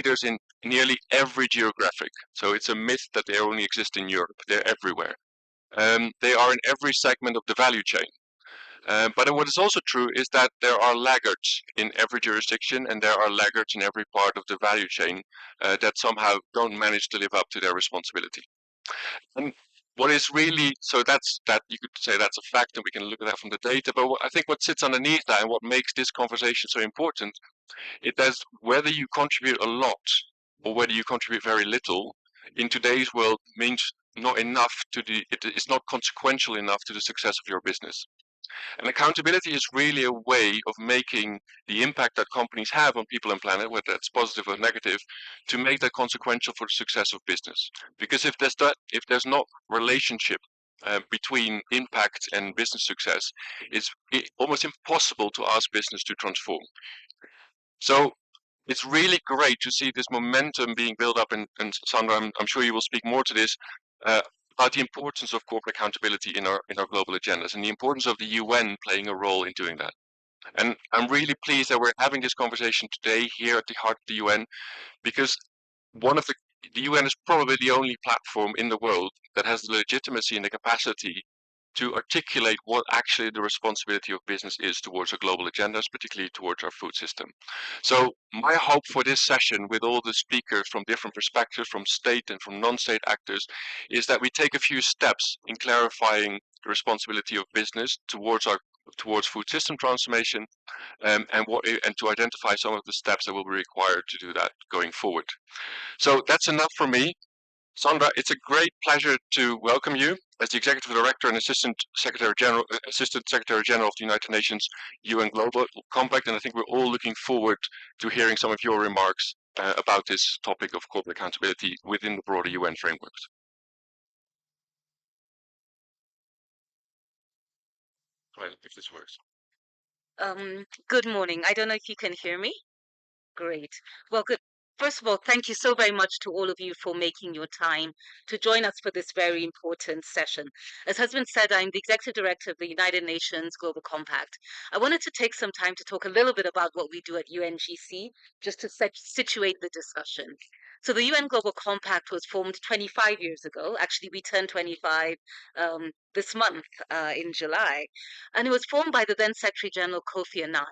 leaders in nearly every geographic. So it's a myth that they only exist in Europe. They're everywhere. They are in every segment of the value chain. But what is also true is that there are laggards in every jurisdiction, and there are laggards in every part of the value chain that somehow don't manage to live up to their responsibility. And what is really, so that's that, you could say that's a fact, and we can look at that from the data. But I think what sits underneath that and what makes this conversation so important, it is whether you contribute a lot or whether you contribute very little in today's world means not enough to the, it is not consequential enough to the success of your business. And accountability is really a way of making the impact that companies have on people and planet, whether that's positive or negative, to make that consequential for the success of business. Because if there's not relationship between impact and business success, it's almost impossible to ask business to transform. So it's really great to see this momentum being built up, and Sandra, I'm sure you will speak more to this, about the importance of corporate accountability in our global agendas and the importance of the UN playing a role in doing that. And I'm really pleased that we're having this conversation today here at the heart of the UN, because one of the UN is probably the only platform in the world that has the legitimacy and the capacity to articulate what actually the responsibility of business is towards our global agendas, particularly towards our food system. So my hope for this session with all the speakers from different perspectives, from state and from non-state actors, is that we take a few steps in clarifying the responsibility of business towards food system transformation, and to identify some of the steps that will be required to do that going forward. So that's enough for me. Sandra, it's a great pleasure to welcome you as the Executive Director and Assistant Secretary General of the United Nations UN Global Compact, and I think we're all looking forward to hearing some of your remarks about this topic of corporate accountability within the broader UN frameworks. Right, if this works. Good morning. I don't know if you can hear me. Great. Well, good. First of all, thank you so very much to all of you for making your time to join us for this very important session. As has been said, I'm the Executive Director of the United Nations Global Compact. I wanted to take some time to talk a little bit about what we do at UNGC, just to situate the discussion. So the UN Global Compact was formed 25 years ago. Actually, we turned 25 this month in July. And it was formed by the then Secretary General Kofi Annan,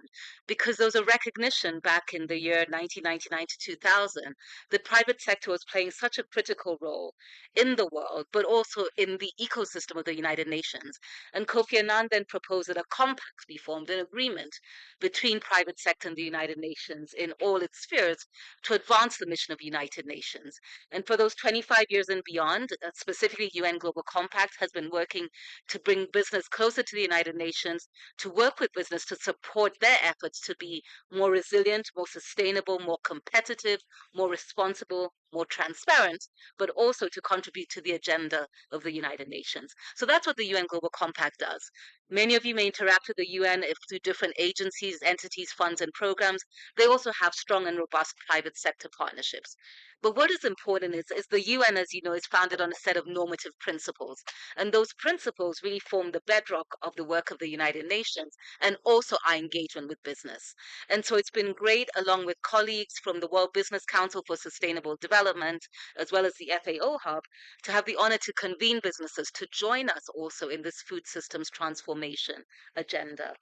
because there was a recognition back in the year 1999 to 2000 that private sector was playing such a critical role in the world, but also in the ecosystem of the United Nations. And Kofi Annan then proposed that a compact be formed, an agreement between private sector and the United Nations in all its spheres to advance the mission of United Nations. And for those 25 years and beyond, specifically UN Global Compact has been working to bring business closer to the United Nations, to work with business to support their efforts to be more resilient, more sustainable, more competitive, more responsible, more transparent, but also to contribute to the agenda of the United Nations. So that's what the UN Global Compact does. Many of you may interact with the UN through different agencies, entities, funds, and programs. They also have strong and robust private sector partnerships. But what is important is the UN, as you know, is founded on a set of normative principles. And those principles really form the bedrock of the work of the United Nations and also our engagement with business. And so it's been great, along with colleagues from the World Business Council for Sustainable Development, as well as the FAO Hub, to have the honor to convene businesses to join us also in this food systems transformation agenda.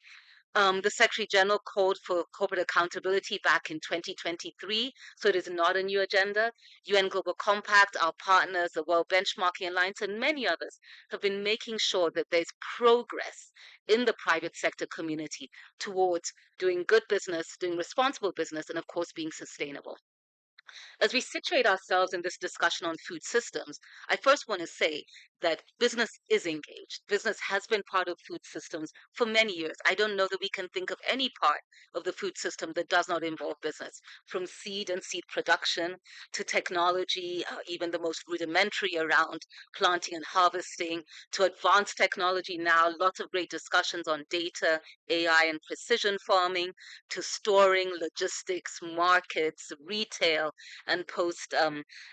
The Secretary General called for corporate accountability back in 2023, so it is not a new agenda. UN Global Compact, our partners, the World Benchmarking Alliance, and many others have been making sure that there's progress in the private sector community towards doing good business, doing responsible business, and of course, being sustainable. As we situate ourselves in this discussion on food systems, I first want to say that business is engaged. Business has been part of food systems for many years. I don't know that we can think of any part of the food system that does not involve business, from seed and seed production to technology, even the most rudimentary around planting and harvesting, to advanced technology now, lots of great discussions on data, AI, and precision farming, to storing, logistics, markets, retail, and post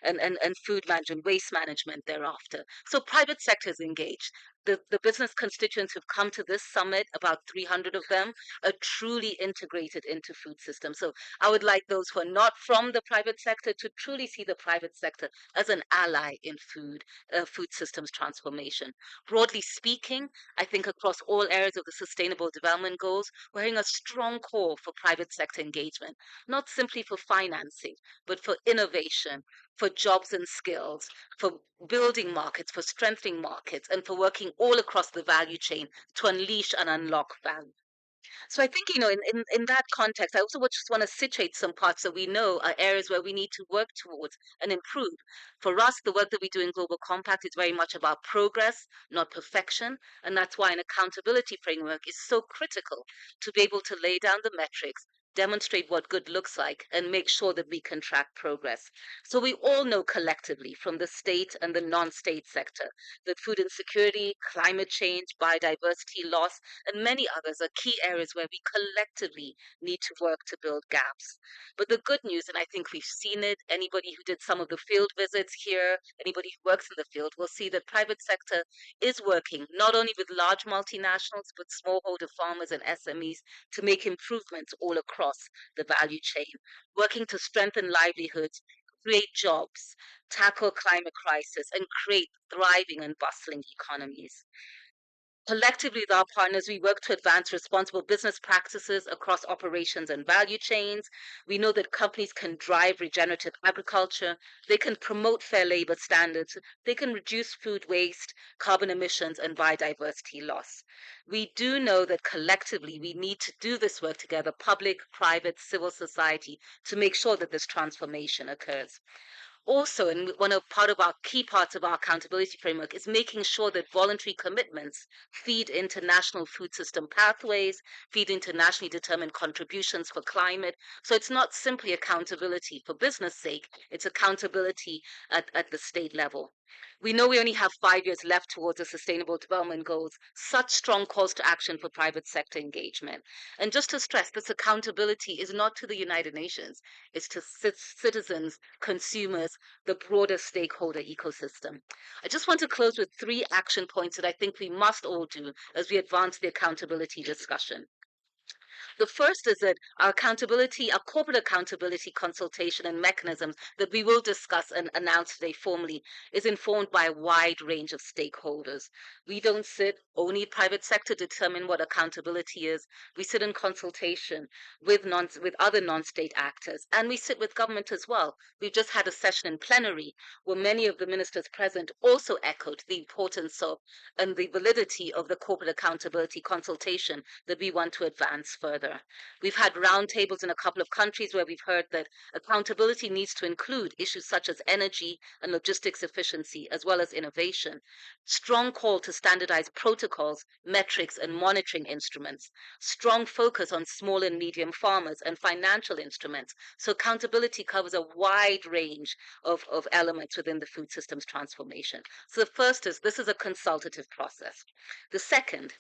and food management, waste management thereafter. So private sector is engaged. the business constituents who've come to this summit, about 300 of them, are truly integrated into food systems. So I would like those who are not from the private sector to truly see the private sector as an ally in food systems transformation. Broadly speaking, I think across all areas of the Sustainable Development Goals, we're hearing a strong call for private sector engagement, not simply for financing, but for innovation, for jobs and skills, for building markets, for strengthening markets, and for working all across the value chain to unleash and unlock value. So I think, in that context, I also just want to situate some parts that we know are areas where we need to work towards and improve. For us, the work that we do in Global Compact is very much about progress, not perfection. And that's why an accountability framework is so critical to be able to lay down the metrics, demonstrate what good looks like, and make sure that we can track progress. So we all know collectively from the state and the non-state sector that food insecurity, climate change, biodiversity loss, and many others are key areas where we collectively need to work to build gaps. But the good news, and I think we've seen it, anybody who did some of the field visits here, anybody who works in the field will see that private sector is working not only with large multinationals, but smallholder farmers and SMEs to make improvements all across the value chain, working to strengthen livelihoods, create jobs, tackle climate crisis, and create thriving and bustling economies. Collectively, with our partners, we work to advance responsible business practices across operations and value chains. We know that companies can drive regenerative agriculture, they can promote fair labor standards, they can reduce food waste, carbon emissions, and biodiversity loss. We do know that collectively we need to do this work together, public, private, civil society, to make sure that this transformation occurs. Also, and one of part of our key parts of our accountability framework is making sure that voluntary commitments feed into national food system pathways, feed into nationally determined contributions for climate. So it's not simply accountability for business sake, it's accountability at the state level. We know we only have 5 years left towards the Sustainable Development Goals, such strong calls to action for private sector engagement. And just to stress, this accountability is not to the United Nations, it's to citizens, consumers, the broader stakeholder ecosystem. I just want to close with 3 action points that I think we must all do as we advance the accountability discussion. The first is that our corporate accountability consultation and mechanisms that we will discuss and announce today formally is informed by a wide range of stakeholders. We don't sit only private sector to determine what accountability is. We sit in consultation with other non-state actors, and we sit with government as well. We've just had a session in plenary where many of the ministers present also echoed the importance of and the validity of the corporate accountability consultation that we want to advance further. We've had roundtables in a couple of countries where we've heard that accountability needs to include issues such as energy and logistics efficiency, as well as innovation. Strong call to standardize protocols, metrics, and monitoring instruments. Strong focus on small and medium farmers and financial instruments. So accountability covers a wide range of elements within the food systems transformation. So the first is this is a consultative process. The second,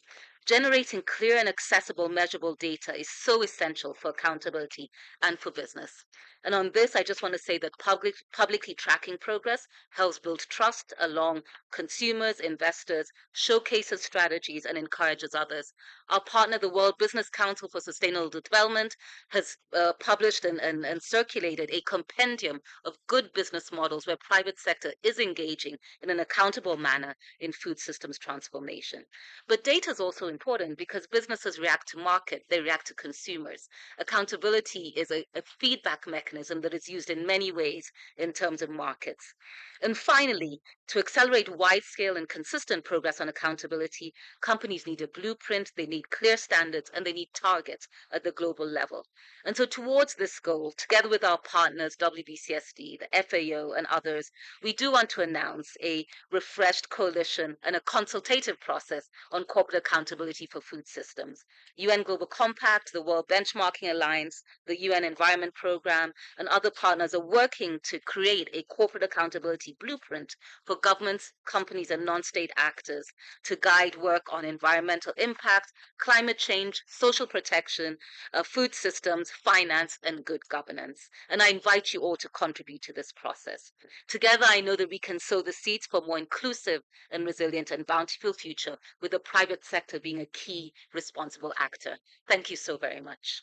generating clear and accessible measurable data is so essential for accountability and for business. And on this, I just want to say that publicly tracking progress helps build trust along consumers, investors, showcases strategies, and encourages others. Our partner, the World Business Council for Sustainable Development, has published and circulated a compendium of good business models where private sector is engaging in an accountable manner in food systems transformation. But data is also important because businesses react to market, they react to consumers. Accountability is a feedback mechanism that is used in many ways in terms of markets. And finally, to accelerate wide scale and consistent progress on accountability, companies need a blueprint, they need clear standards, and they need targets at the global level. And so, towards this goal, together with our partners, WBCSD, the FAO, and others, we do want to announce a refreshed coalition and a consultative process on corporate accountability accountability for food systems. UN Global Compact, the World Benchmarking Alliance, the UN Environment Programme, and other partners are working to create a corporate accountability blueprint for governments, companies, and non-state actors to guide work on environmental impact, climate change, social protection, food systems, finance, and good governance. And I invite you all to contribute to this process. Together, I know that we can sow the seeds for a more inclusive and resilient and bountiful future, with the private sector being a key responsible actor. Thank you so very much.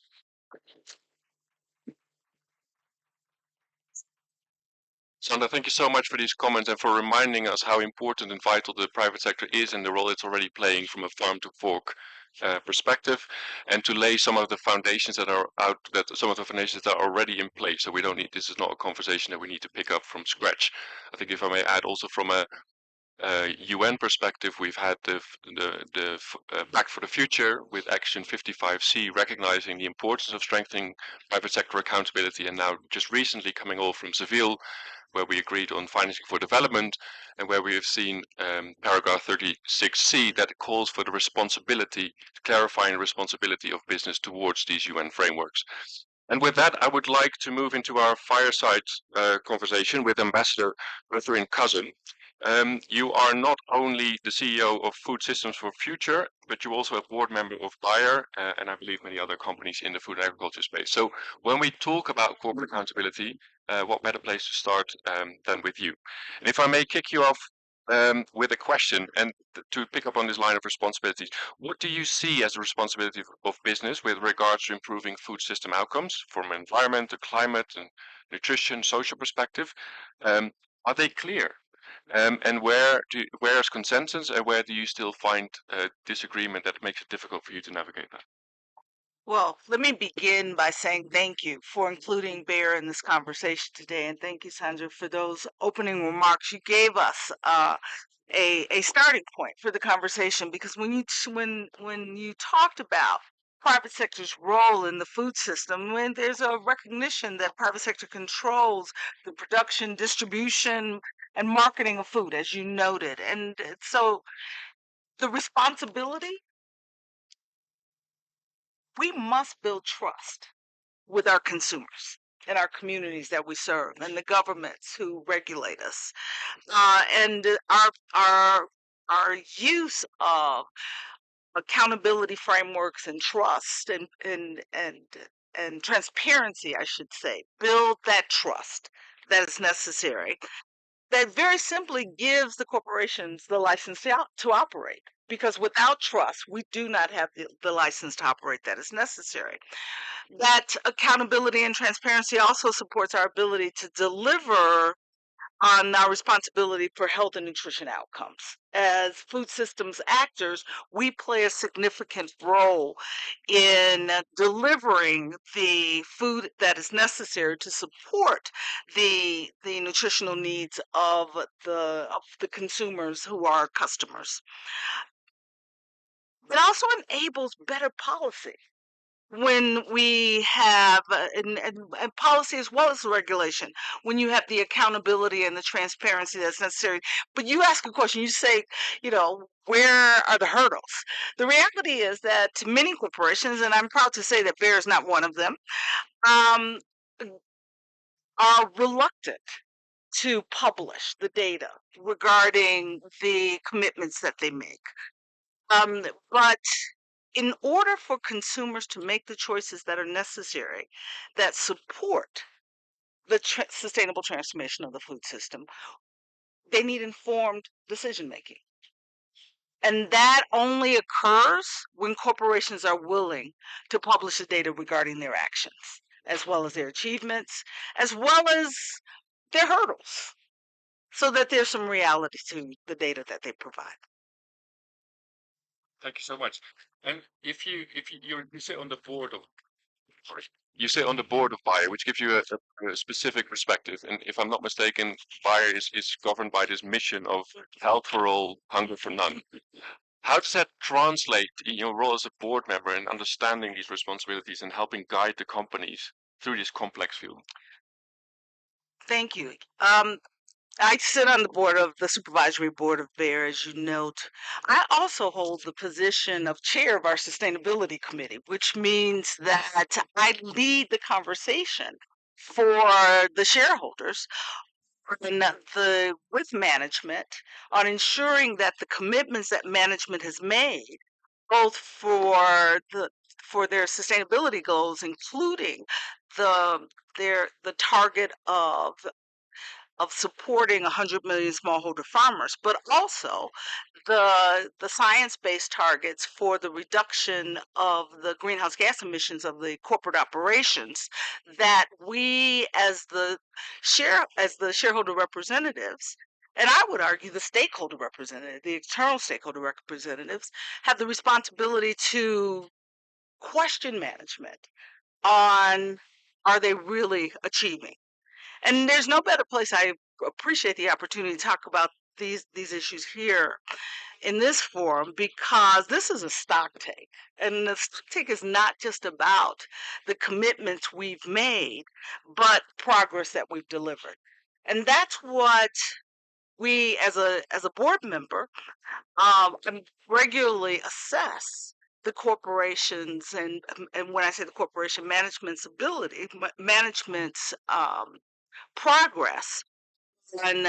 Sandra, thank you so much for these comments and for reminding us how important and vital the private sector is and the role it's already playing from a farm to fork perspective, and to lay some of the foundations that are already in place. So we don't need, this is not a conversation that we need to pick up from scratch. I think if I may add also from a UN perspective, we've had the Back for the Future with Action 55C recognizing the importance of strengthening private sector accountability, and now just recently coming all from Seville, where we agreed on financing for development, and where we have seen paragraph 36C that calls for the responsibility, clarifying the responsibility of business towards these UN frameworks. And with that, I would like to move into our fireside conversation with Ambassador Catherine Cousin. You are not only the CEO of Food Systems for Future, but you're also a board member of Bayer, and I believe many other companies in the food and agriculture space. So when we talk about corporate accountability, what better place to start than with you? And if I may kick you off with a question, and to pick up on this line of responsibilities, what do you see as the responsibility of business with regards to improving food system outcomes from environment to climate and nutrition, social perspective? Are they clear? And where is consensus, and where do you still find disagreement that makes it difficult for you to navigate that? Well, let me begin by saying thank you for including Bayer in this conversation today, and thank you, Sandra, for those opening remarks. You gave us a starting point for the conversation, because when you talked about private sector's role in the food system, when there's a recognition that private sector controls the production, distribution, and marketing of food, as you noted, and so the responsibility, we must build trust with our consumers and our communities that we serve and the governments who regulate us. And our use of accountability frameworks and trust and transparency, I should say, build that trust that is necessary. That very simply gives the corporations the license to operate. Because without trust, we do not have the license to operate that is necessary. That accountability and transparency also supports our ability to deliver on our responsibility for health and nutrition outcomes. As food systems actors, we play a significant role in delivering the food that is necessary to support the nutritional needs of the consumers who are customers. It also enables better policy when we have and policy as well as regulation, when you have the accountability and the transparency that's necessary. But you ask a question, you say, where are the hurdles? The reality is that many corporations, and I'm proud to say that Bayer is not one of them, are reluctant to publish the data regarding the commitments that they make. But in order for consumers to make the choices that are necessary, that support the sustainable transformation of the food system, they need informed decision making. And that only occurs when corporations are willing to publish the data regarding their actions, as well as their achievements, as well as their hurdles, so that there's some reality to the data that they provide. Thank you so much. And if you sit on the board of, sorry, you sit on the board of Bayer, which gives you a specific perspective. And if I'm not mistaken, Bayer is governed by this mission of health for all, hunger for none. How does that translate in your role as a board member in understanding these responsibilities and helping guide the companies through this complex field? Thank you. I sit on the supervisory board of Bayer, as you note. I also hold the position of chair of our sustainability committee, which means that I lead the conversation for the shareholders and with management on ensuring that the commitments that management has made, both for their sustainability goals, including the the target of supporting 100 million smallholder farmers, but also the science-based targets for the reduction of the greenhouse gas emissions of the corporate operations, that we as the shareholder representatives, and I would argue the stakeholder representative, the external stakeholder representatives, have the responsibility to question management on, are they really achieving? And there's no better place. I appreciate the opportunity to talk about these issues here in this forum, because this is a stock take. And the stock take is not just about the commitments we've made, but progress that we've delivered. And that's what we as a board member regularly assess the corporations, and when I say the corporation, management's ability, management's progress on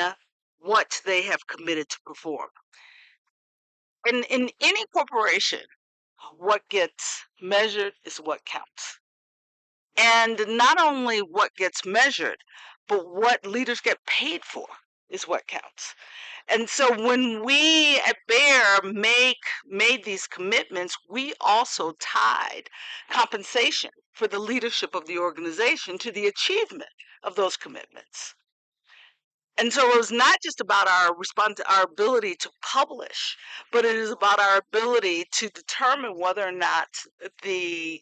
what they have committed to perform. And in any corporation, what gets measured is what counts. And not only what gets measured, but what leaders get paid for is what counts. And so when we at Bayer made these commitments, we also tied compensation for the leadership of the organization to the achievement of those commitments. And so it was not just about our ability to publish, but it is about our ability to determine whether or not the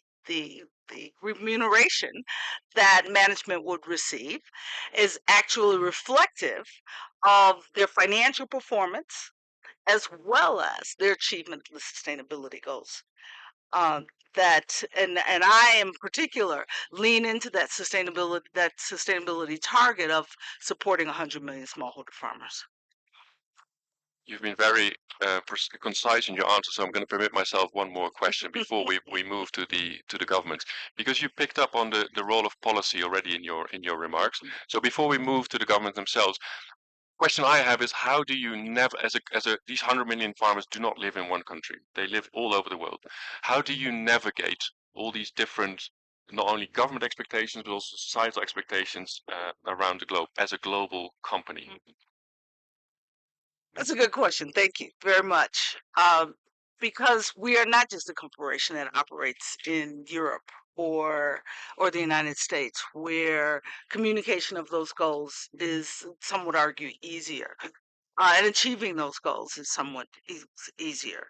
remuneration that management would receive is actually reflective of their financial performance as well as their achievement of the sustainability goals. And I in particular lean into that sustainability target of supporting 100 million smallholder farmers. You've been very concise in your answer, so I'm going to permit myself one more question before we move to the government, because you picked up on the role of policy already in your remarks. So before we move to the government themselves, question I have is, how do you never, these 100 million farmers do not live in one country, they live all over the world. How do you navigate all these different, not only government expectations, but also societal expectations around the globe as a global company? That's a good question. Thank you very much. Because we are not just a corporation that operates in Europe or the United States, where communication of those goals is, some would argue, easier, and achieving those goals is somewhat easier.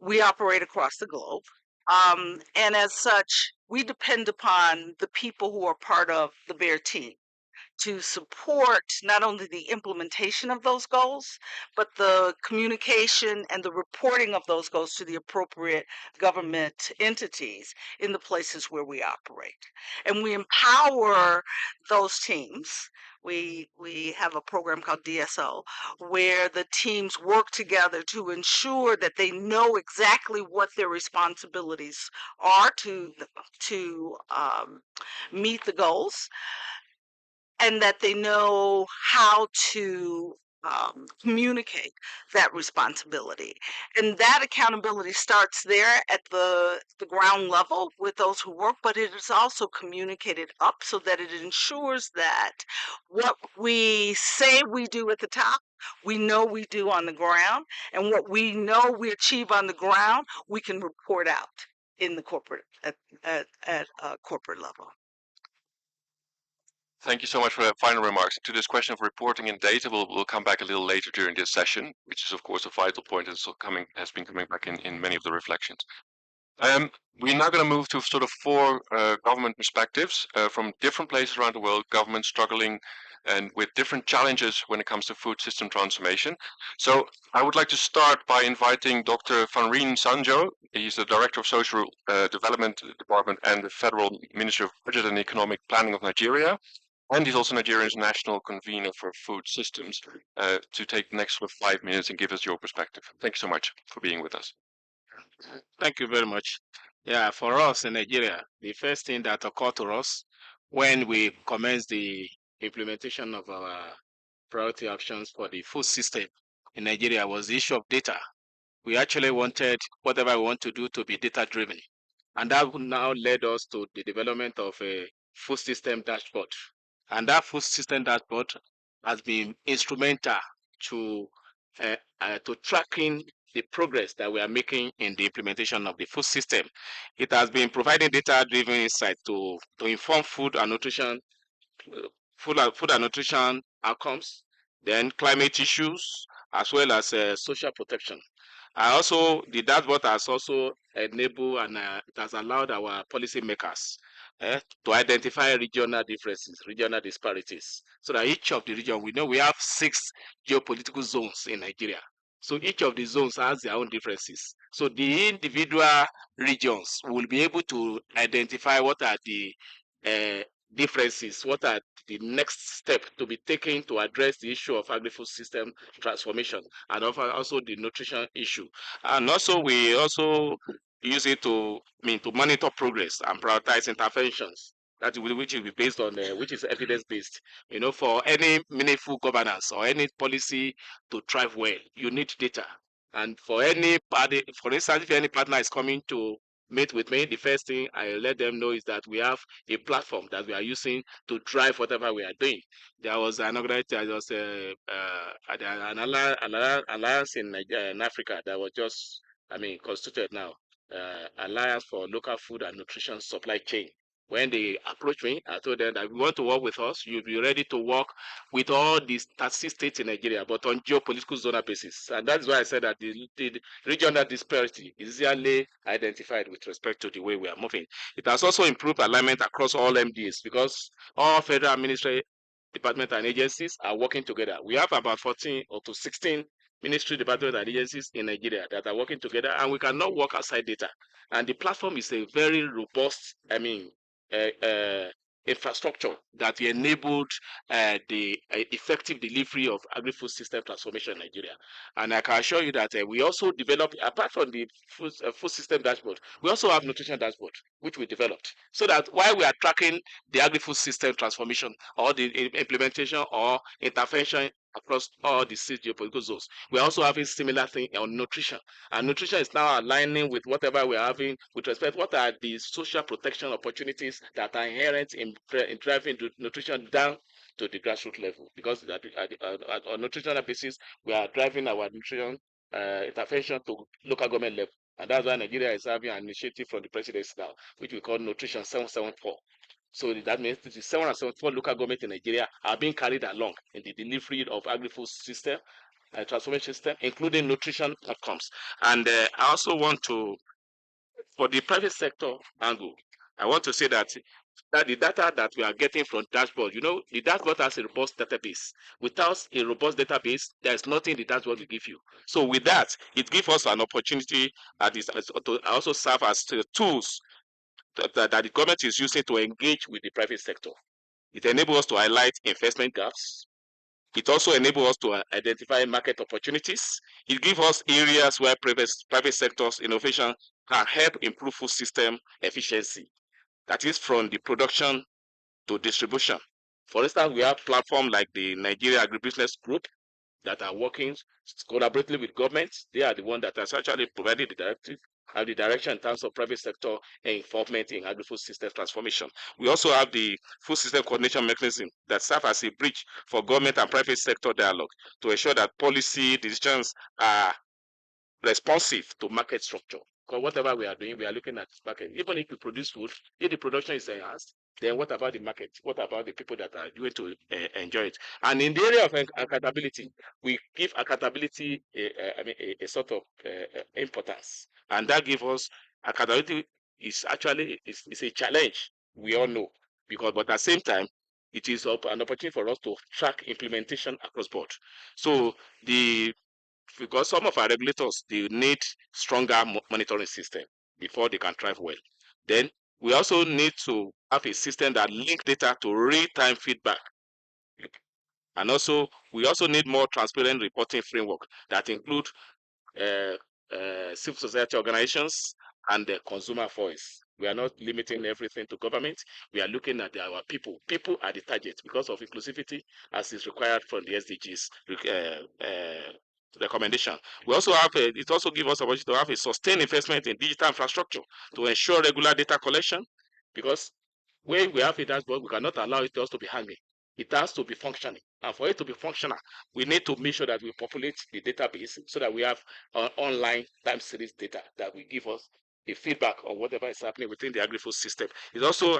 We operate across the globe, and as such, we depend upon the people who are part of the Bayer team to support not only the implementation of those goals, but the communication and the reporting of those goals to the appropriate government entities in the places where we operate. And we empower those teams. We have a program called DSO, where the teams work together to ensure that they know exactly what their responsibilities are to meet the goals, and that they know how to communicate that responsibility. And that accountability starts there at the ground level with those who work, but it is also communicated up so that it ensures that what we say we do at the top, we know we do on the ground, and what we know we achieve on the ground, we can report out in the corporate at corporate level. Thank you so much for that final remarks. To this question of reporting and data, we'll come back a little later during this session, which is of course a vital point and has been coming back in many of the reflections. We're now going to move to sort of four government perspectives from different places around the world, governments struggling and with different challenges when it comes to food system transformation. So I would like to start by inviting Dr. Vanreen Sanjo. He's the Director of Social Development Department and the Federal Ministry of Budget and Economic Planning of Nigeria. And he's also Nigeria's national convener for food systems, to take the next sort of 5 minutes and give us your perspective. Thank you so much for being with us. Thank you very much. Yeah, for us in Nigeria, the first thing that occurred to us when we commenced the implementation of our priority actions for the food system in Nigeria was the issue of data. We actually wanted whatever we want to do to be data driven. And that now led us to the development of a food system dashboard. And that food system dashboard has been instrumental to tracking the progress that we are making in the implementation of the food system. It has been providing data-driven insight to inform food and nutrition outcomes, then climate issues, as well as social protection. The dashboard has also enabled and it has allowed our policymakers to identify regional differences, regional disparities, so that each of the region, we know we have 6 geopolitical zones in Nigeria. So each of the zones has their own differences. So the individual regions will be able to identify what are the differences, what are the next step to be taken to address the issue of agri-food system transformation, and also the nutrition issue. And also we also use it to monitor progress and prioritize interventions which will be based on which is evidence based. For any meaningful governance or any policy to thrive well, you need data. And for any party, for instance, if any partner is coming to meet with me, the first thing I let them know is that we have a platform that we are using to drive whatever we are doing. There was an organization, there was an alliance in Africa that was just, constituted now, Alliance for Local Food and Nutrition Supply Chain. When they approached me, I told them that we want to work with us. You'll be ready to work with all these 36 states in Nigeria, but on geopolitical zonal basis. And that's why I said that the regional disparity is easily identified with respect to the way we are moving. It has also improved alignment across all MDs because all federal ministry departments and agencies are working together. We have about 14 or to 16 ministry departments and agencies in Nigeria that are working together, and we cannot work outside data. And the platform is a very robust, infrastructure that enabled the effective delivery of agri-food system transformation in Nigeria. And I can assure you that we also developed, apart from the food system dashboard, we also have nutrition dashboard, which we developed. So that while we are tracking the agri-food system transformation or the implementation or intervention across all the 6 geopolitical zones, we are also having similar thing on nutrition. And nutrition is now aligning with whatever we are having with respect what are the social protection opportunities that are inherent in driving nutrition down to the grassroots level. Because on nutritional basis, we are driving our nutrition intervention to local government level. And that's why Nigeria is having an initiative from the presidency now, which we call Nutrition 774. So that means the 774 local government in Nigeria are being carried along in the delivery of agri-food system, transformation system, including nutrition outcomes. And I also want to, for the private sector angle, I want to say that the data that we are getting from dashboard, the dashboard has a robust database. Without a robust database, there is nothing the dashboard will give you. So with that, it gives us an opportunity to also serve as tools that the government is using to engage with the private sector. It enables us to highlight investment gaps. It also enables us to identify market opportunities. It gives us areas where private sector's innovation can help improve food system efficiency. That is from the production to distribution. For instance, we have platforms like the Nigeria Agribusiness Group that are working collaboratively with governments. They are the one that has actually provided the directive and the direction in terms of private sector involvement in agri-food system transformation. We also have the food system coordination mechanism that serves as a bridge for government and private sector dialogue to ensure that policy decisions are responsive to market structure. Because whatever we are doing, we are looking at market. Even if we produce food, if the production is enhanced, then what about the market? What about the people that are going to enjoy it? And in the area of accountability, we give accountability a sort of importance, and that gives us accountability is actually is a challenge. We all know but at the same time, it is an opportunity for us to track implementation across board. So because some of our regulators, they need stronger monitoring system before they can thrive well. Then We also need to have a system that links data to real-time feedback. And also, we also need more transparent reporting framework that include civil society organizations and the consumer voice. We are not limiting everything to government. We are looking at our people. People are the target because of inclusivity as is required from the SDGs recommendation. We also have it also gives us opportunity to have a sustained investment in digital infrastructure to ensure regular data collection, because when we have a dashboard, we cannot allow it just to be hanging. It has to be functioning. And for it to be functional, we need to make sure that we populate the database so that we have online time series data that will give us a feedback on whatever is happening within the agri-food system. It also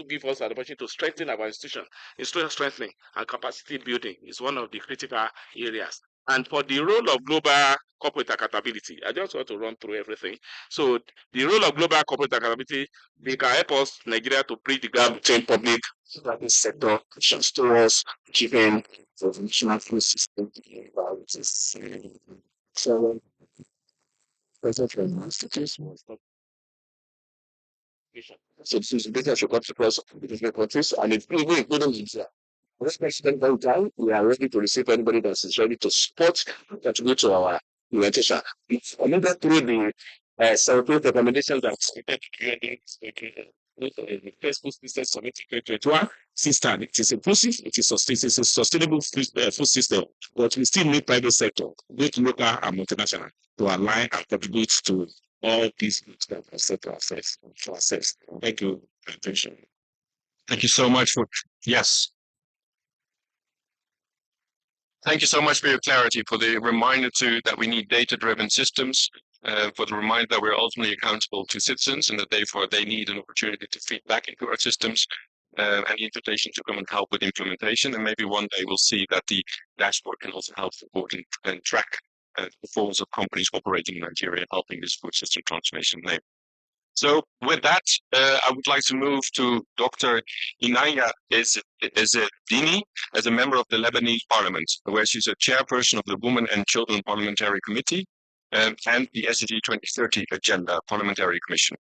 gives us an opportunity to strengthen our institution. Institution strengthening and capacity building is one of the critical areas. And for the role of global corporate accountability, I just want to run through everything. So the role of global corporate accountability, they can help us, Nigeria, to bridge the gap between public and private sector towards achieving the national food system priorities. So, so this is business should come across different countries and including India. This president very time, we are ready to receive anybody that is ready to support, contribute to our implementation. It's another through the separate recommendations that the Facebook system submitted 2021 system. It is inclusive, it is a sustainable food system, but we still need private sector, both local and multinational, to align and contribute to all these groups that are set to access. Thank you for your attention. Thank you so much for yes. Thank you so much for your clarity, for the reminder that we need data-driven systems, for the reminder that we're ultimately accountable to citizens and that therefore they need an opportunity to feed back into our systems, and the invitation to come and help with implementation. And maybe one day we'll see that the dashboard can also help support and track the performance of companies operating in Nigeria, helping this food system transformation. So with that, I would like to move to Dr. Inaya Ezzedini as a member of the Lebanese Parliament, where she's a chairperson of the Women and Children Parliamentary Committee and the SDG 2030 Agenda Parliamentary Commission.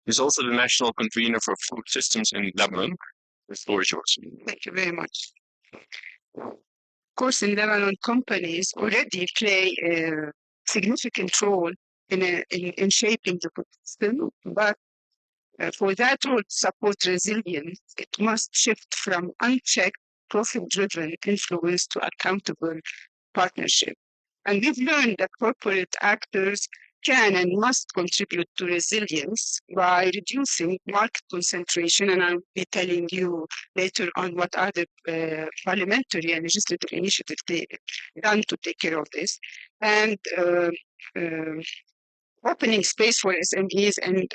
She's also the national convener for food systems in Lebanon. The floor is yours. Thank you very much. Of course, in Lebanon, companies already play a significant role in shaping the food system, but for that role to support resilience, it must shift from unchecked, profit-driven influence to accountable partnership. And we've learned that corporate actors can and must contribute to resilience by reducing market concentration. And I'll be telling you later on what are the parliamentary and legislative initiatives they've done to take care of this. And opening space for SMEs and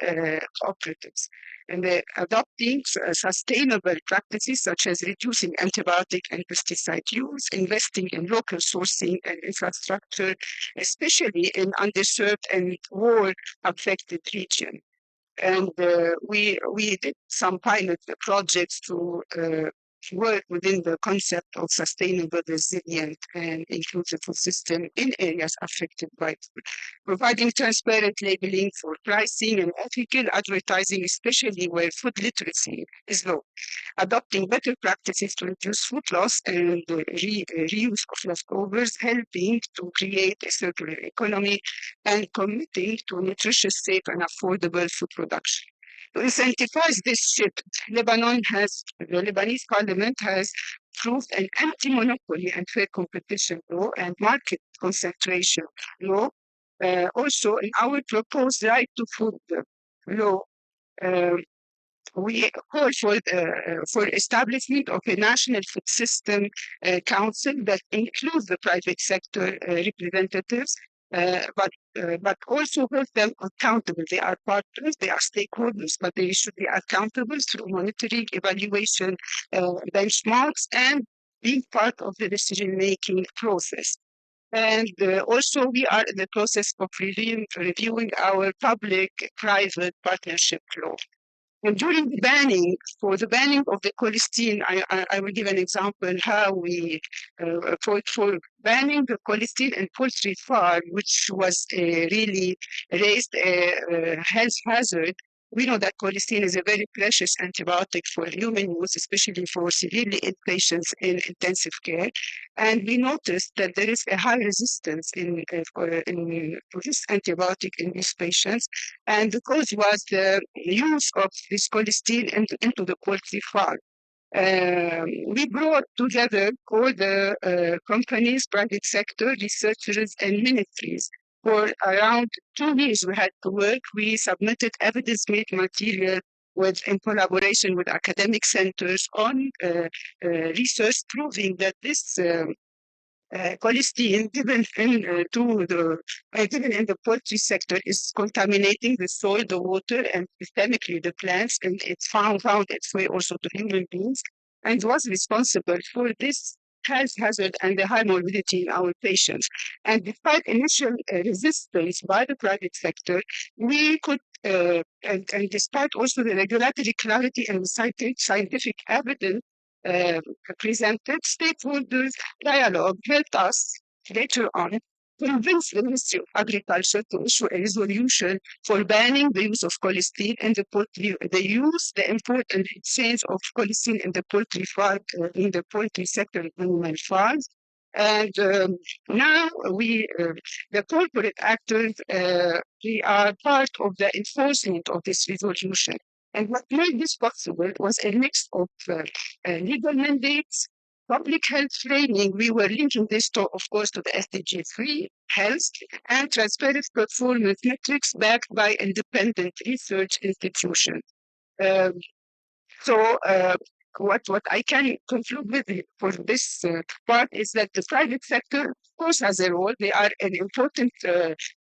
cooperatives, and adopting sustainable practices such as reducing antibiotic and pesticide use, investing in local sourcing and infrastructure, especially in underserved and war-affected regions. And we did some pilot projects to work within the concept of sustainable, resilient, and inclusive food system in areas affected by food, providing transparent labeling for pricing and ethical advertising, especially where food literacy is low, adopting better practices to reduce food loss and reuse of leftovers, helping to create a circular economy, and committing to nutritious, safe, and affordable food production. To incentivize this shift, the Lebanese parliament has approved an anti-monopoly and fair competition law and market concentration law. Also, in our proposed right to food law, we call for establishment of a national food system council that includes the private sector representatives, but also hold them accountable. They are partners, they are stakeholders, but they should be accountable through monitoring, evaluation, benchmarks, and being part of the decision-making process. And also, we are in the process of reviewing our public-private partnership law. And during the banning, for the banning of the cholesterol, I will give an example how we, for banning the cholesterol in poultry farm, which was really raised a health hazard, We know that colistin is a very precious antibiotic for human use, especially for severely ill patients in intensive care. And we noticed that there is a high resistance for this antibiotic in these patients. And the cause was the use of this colistin into the poultry farm. We brought together all the companies, private sector, researchers, and ministries. For around 2 years, we had to work. We submitted evidence-based material in collaboration with academic centers on research proving that this colistin given in the poultry sector is contaminating the soil, the water, and systemically the plants, and it's found its way also to human beings, and was responsible for this health hazard and the high morbidity in our patients. And despite initial resistance by the private sector, we could, and despite also the regulatory clarity and scientific evidence presented, stakeholders dialogue helped us later on convince the Ministry of Agriculture to issue a resolution for banning the use of colistin in the poultry, the import and exchange of colistin in the poultry farm, in the poultry sector of animal farms. And now the corporate actors, we are part of the enforcement of this resolution. And what made this possible was a mix of legal mandates, public health training. We were linking this to, of course, to the SDG 3 health and transparent performance metrics backed by independent research institutions. So what I can conclude with for this part is that the private sector, of course, has a role. They are an important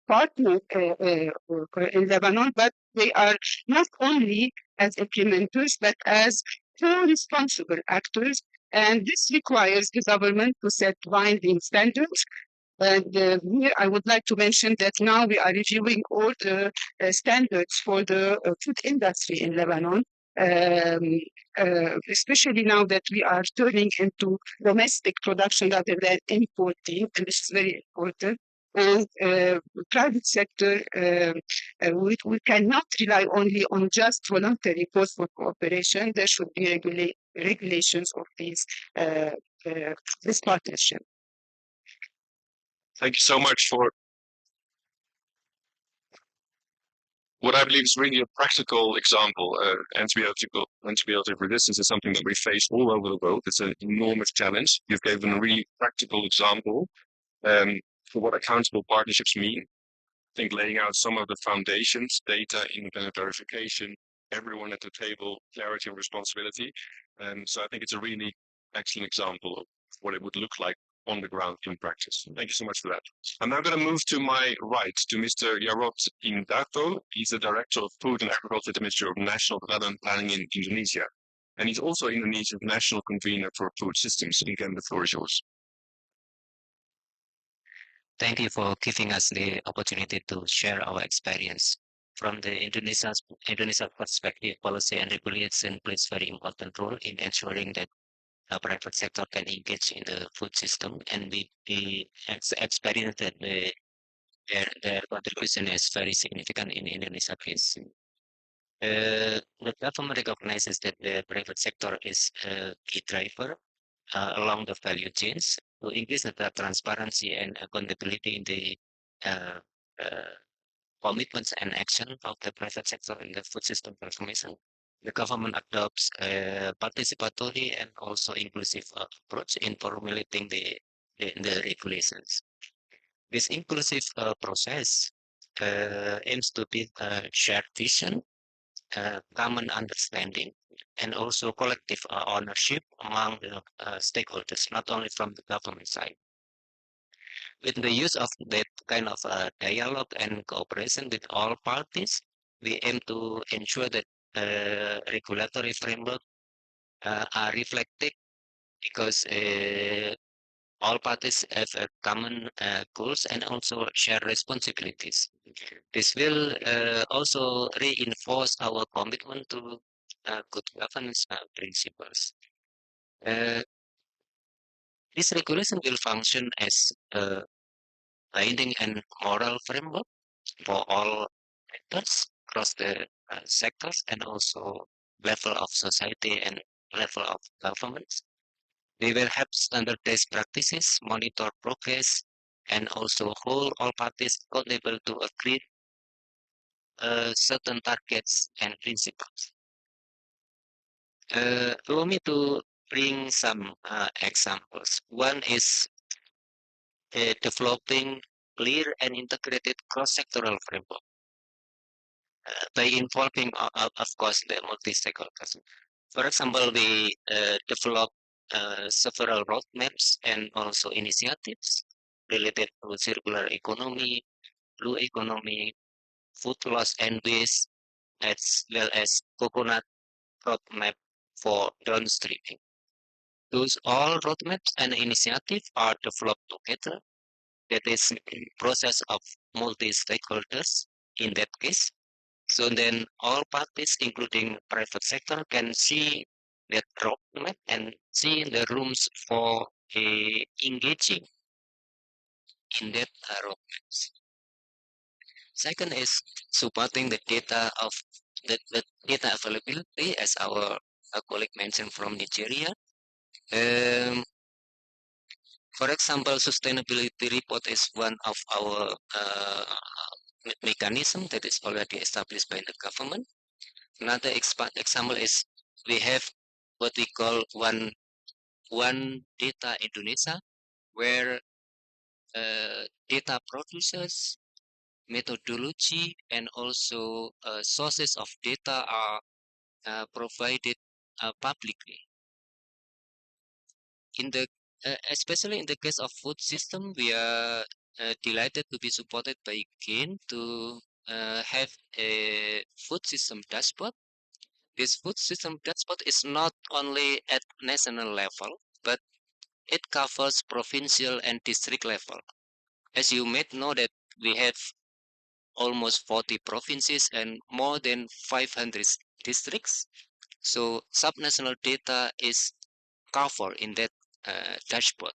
partner in Lebanon, but they are not only as implementers, but as co-responsible actors. And this requires the government to set binding standards. And here I would like to mention that now we are reviewing all the standards for the food industry in Lebanon. Especially now that we are turning into domestic production rather than importing, and this is very important. And private sector, we cannot rely only on just voluntary calls for cooperation. There should be regulations of this partnership. Thank you so much for what I believe is really a practical example. Antibiotic resistance is something that we face all over the world. It's an enormous challenge. You've given a really practical example for what accountable partnerships mean. I think laying out some of the foundations, data, independent verification, everyone at the table, clarity and responsibility. So I think it's a really excellent example of what it would look like on the ground in practice. Thank you so much for that. I'm now going to move to my right to Mr. Jarot Indarto. He's the Director of Food and Agriculture at the Ministry of National Development Planning in Indonesia. And he's also Indonesia's national convener for food systems. Again, the floor is yours. Thank you for giving us the opportunity to share our experience. From the Indonesia perspective, policy and regulation plays very important role in ensuring that the private sector can engage in the food system, and we experience that their contribution is very significant in Indonesia case. The government recognizes that the private sector is a key driver along the value chains to increase the transparency and accountability in the commitments and action of the private sector in the food system transformation. The government adopts a participatory and also inclusive approach in formulating the regulations. This inclusive process aims to build a shared vision, common understanding, and also collective ownership among the stakeholders, not only from the government side. With the use of that kind of dialogue and cooperation with all parties, we aim to ensure that regulatory framework are reflected because all parties have common goals and also share responsibilities. This will also reinforce our commitment to good governance principles. This regulation will function as a binding and moral framework for all actors across the sectors and also level of society and level of governments. We will have standardized practices, monitor progress, and also hold all parties accountable to agree certain targets and principles. Allow me to bring some examples. One is developing clear and integrated cross-sectoral framework by involving, of course, the multi-stakeholders. For example, we develop several roadmaps and also initiatives related to circular economy, blue economy, food loss and waste, as well as coconut roadmap for downstreaming. Those all roadmaps and initiatives are developed together. That is in process of multi-stakeholders in that case. So then all parties, including private sector, can see that roadmap and see the rooms for engaging in that roadmaps. Second is supporting the data of the data availability, as our colleague mentioned from Nigeria. For example, sustainability report is one of our mechanism that is already established by the government. Another example is we have what we call one data Indonesia, where data producers, methodology, and also sources of data are provided publicly. Especially in the case of food system, we are delighted to be supported by GAIN to have a food system dashboard. This food system dashboard is not only at national level, but it covers provincial and district level. As you may know that we have almost 40 provinces and more than 500 districts. So subnational data is covered in that dashboard.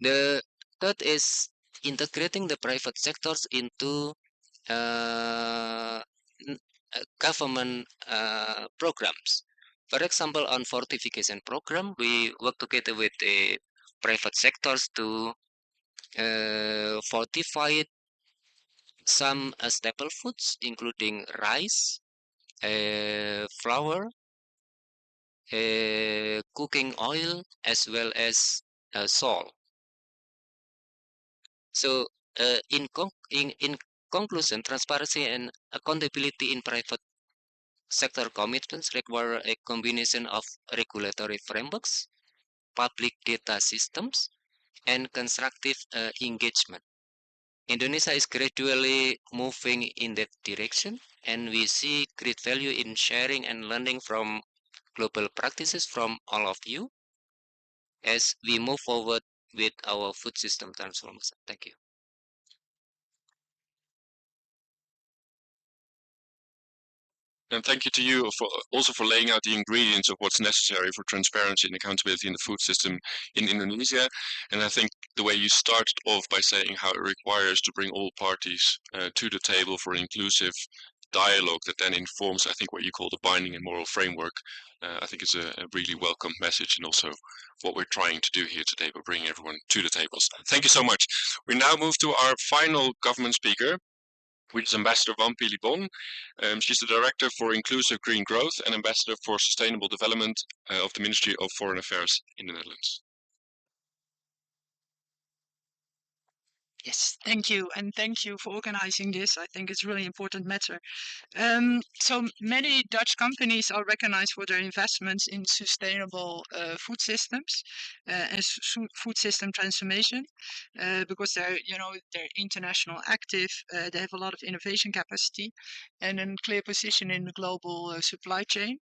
The third is integrating the private sectors into government programs. For example, on fortification program, we work together with the private sectors to fortify some staple foods, including rice, flour, cooking oil, as well as salt. So, in conclusion, transparency and accountability in private sector commitments require a combination of regulatory frameworks, public data systems, and constructive engagement. Indonesia is gradually moving in that direction, and we see great value in sharing and learning from global practices from all of you as we move forward with our food system transformation. Thank you. And thank you to you for also for laying out the ingredients of what's necessary for transparency and accountability in the food system in Indonesia. And I think the way you started off by saying how it requires to bring all parties to the table for an inclusive dialogue that then informs, I think, what you call the binding and moral framework, I think is a really welcome message, and also what we're trying to do here today by bringing everyone to the tables. Thank you so much. We now move to our final government speaker, which is Ambassador Wampi Libon. She's the Director for Inclusive Green Growth and Ambassador for Sustainable Development of the Ministry of Foreign Affairs in the Netherlands. Yes, thank you. And thank you for organizing this. I think it's a really important matter. So many Dutch companies are recognized for their investments in sustainable food systems and food system transformation because they're international active. They have a lot of innovation capacity and a clear position in the global supply chain.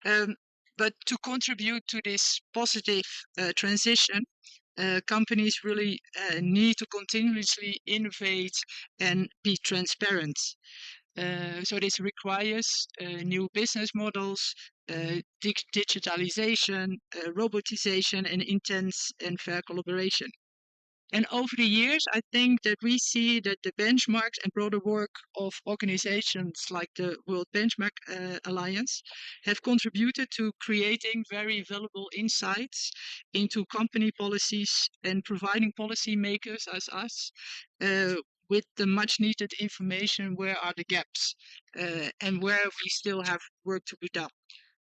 But to contribute to this positive transition, companies really need to continuously innovate and be transparent. So this requires new business models, digitalization, robotization, and intense and fair collaboration. And over the years, I think that we see that the benchmarks and broader work of organizations like the World Benchmark Alliance have contributed to creating very valuable insights into company policies and providing policymakers as us with the much needed information. Where are the gaps and where we still have work to be done?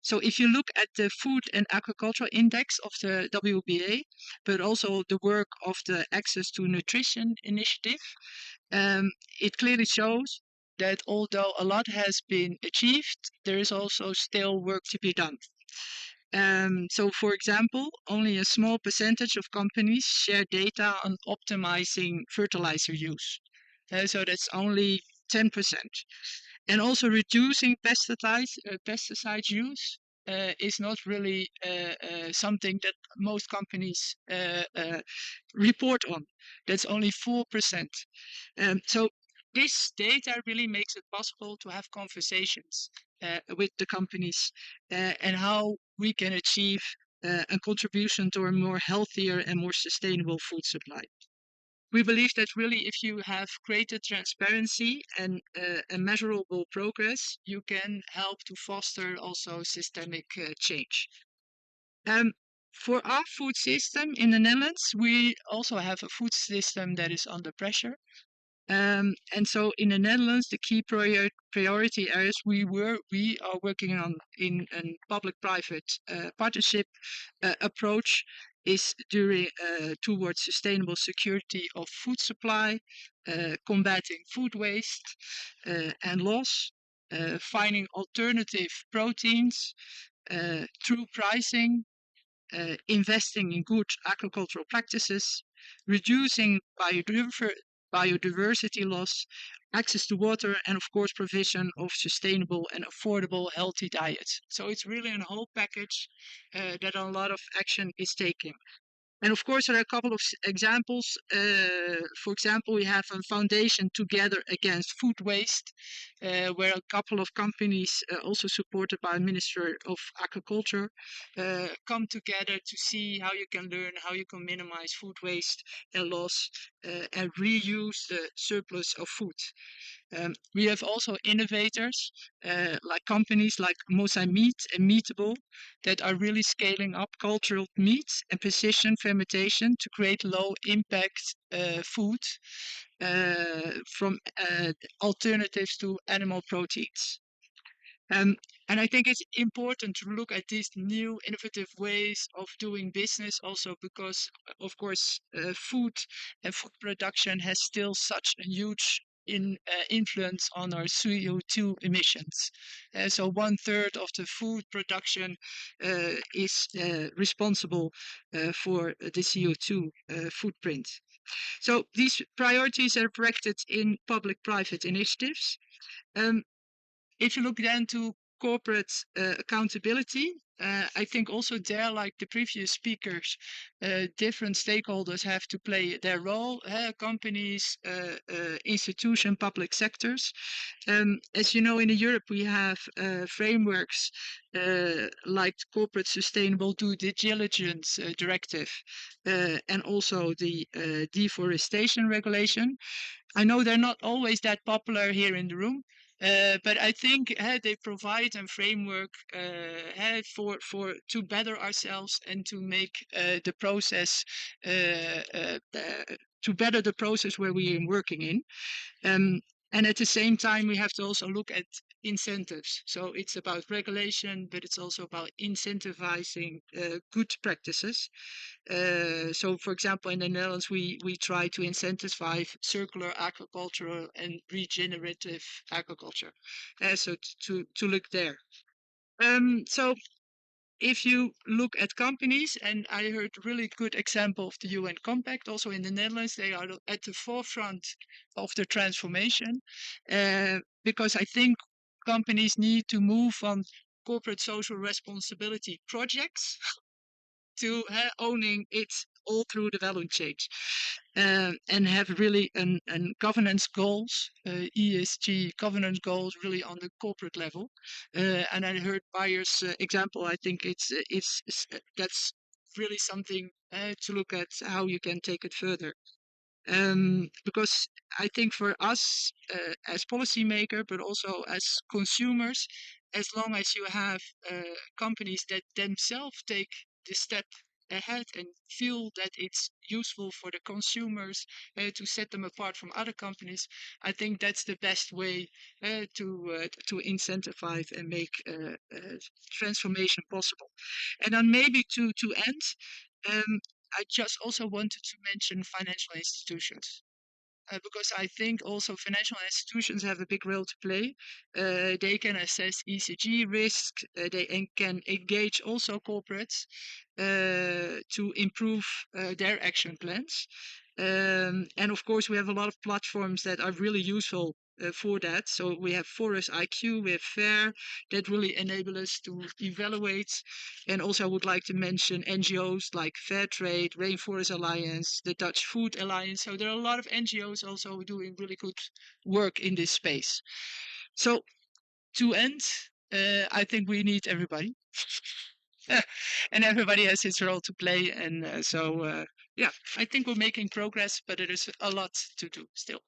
So if you look at the Food and Agricultural Index of the WBA, but also the work of the Access to Nutrition Initiative, it clearly shows that although a lot has been achieved, there is also still work to be done. So, for example, only a small percentage of companies share data on optimizing fertilizer use. So that's only 10%. And also reducing pesticide use is not really something that most companies report on. That's only 4%. So this data really makes it possible to have conversations with the companies and how we can achieve a contribution to a more healthier and more sustainable food supply. We believe that really if you have greater transparency and a measurable progress, you can help to foster also systemic change. For our food system in the Netherlands, we also have a food system that is under pressure. And so in the Netherlands, the key priority areas we are working on in a public-private partnership approach is towards sustainable security of food supply, combating food waste and loss, finding alternative proteins through pricing, investing in good agricultural practices, reducing biodiversity loss, access to water, and of course provision of sustainable and affordable healthy diets. So it's really a whole package that a lot of action is taking. And of course, there are a couple of examples. For example, we have a foundation Together Against Food Waste, where a couple of companies, also supported by the Minister of Agriculture, come together to see how you can learn, how you can minimize food waste and loss, and reuse the surplus of food. We have also innovators like companies like Mosa Meat and Meatable that are really scaling up cultural meats and precision fermentation to create low impact food from alternatives to animal proteins. And I think it's important to look at these new innovative ways of doing business also because, of course, food and food production has still such a huge influence on our CO2 emissions. So 1/3 of the food production is responsible for the CO2 footprint. So these priorities are directed in public-private initiatives. If you look then to corporate accountability, I think also there, like the previous speakers, different stakeholders have to play their role, companies, institutions, public sectors. As you know, in Europe, we have frameworks like Corporate Sustainable Due Diligence Directive and also the Deforestation Regulation. I know they're not always that popular here in the room, but I think they provide a framework to better ourselves and to make the process to better the process where we are working in. And at the same time, we have to also look at incentives. So it's about regulation, but it's also about incentivizing good practices. So, for example, in the Netherlands, we try to incentivize circular agriculture and regenerative agriculture. So to look there. So if you look at companies, and I heard a really good example of the UN Compact, also in the Netherlands, they are at the forefront of the transformation because I think companies need to move from corporate social responsibility projects to owning it all through the value chain and have really an governance goals, ESG governance goals really on the corporate level. And I heard Bayer's example. I think that's really something to look at how you can take it further. Because I think for us as policymaker, but also as consumers, as long as you have companies that themselves take the step ahead and feel that it's useful for the consumers to set them apart from other companies, I think that's the best way to incentivize and make transformation possible. And then maybe to end, I just also wanted to mention financial institutions. Because I think also financial institutions have a big role to play. They can assess ESG risk. They can engage also corporates to improve their action plans. And of course, we have a lot of platforms that are really useful for that. So we have Forest IQ, we have FAIR that really enable us to evaluate. And also, I would like to mention NGOs like Fairtrade, Rainforest Alliance, the Dutch Food Alliance. So there are a lot of NGOs also doing really good work in this space. So to end, I think we need everybody. And everybody has his role to play. And yeah, I think we're making progress, but there is a lot to do still.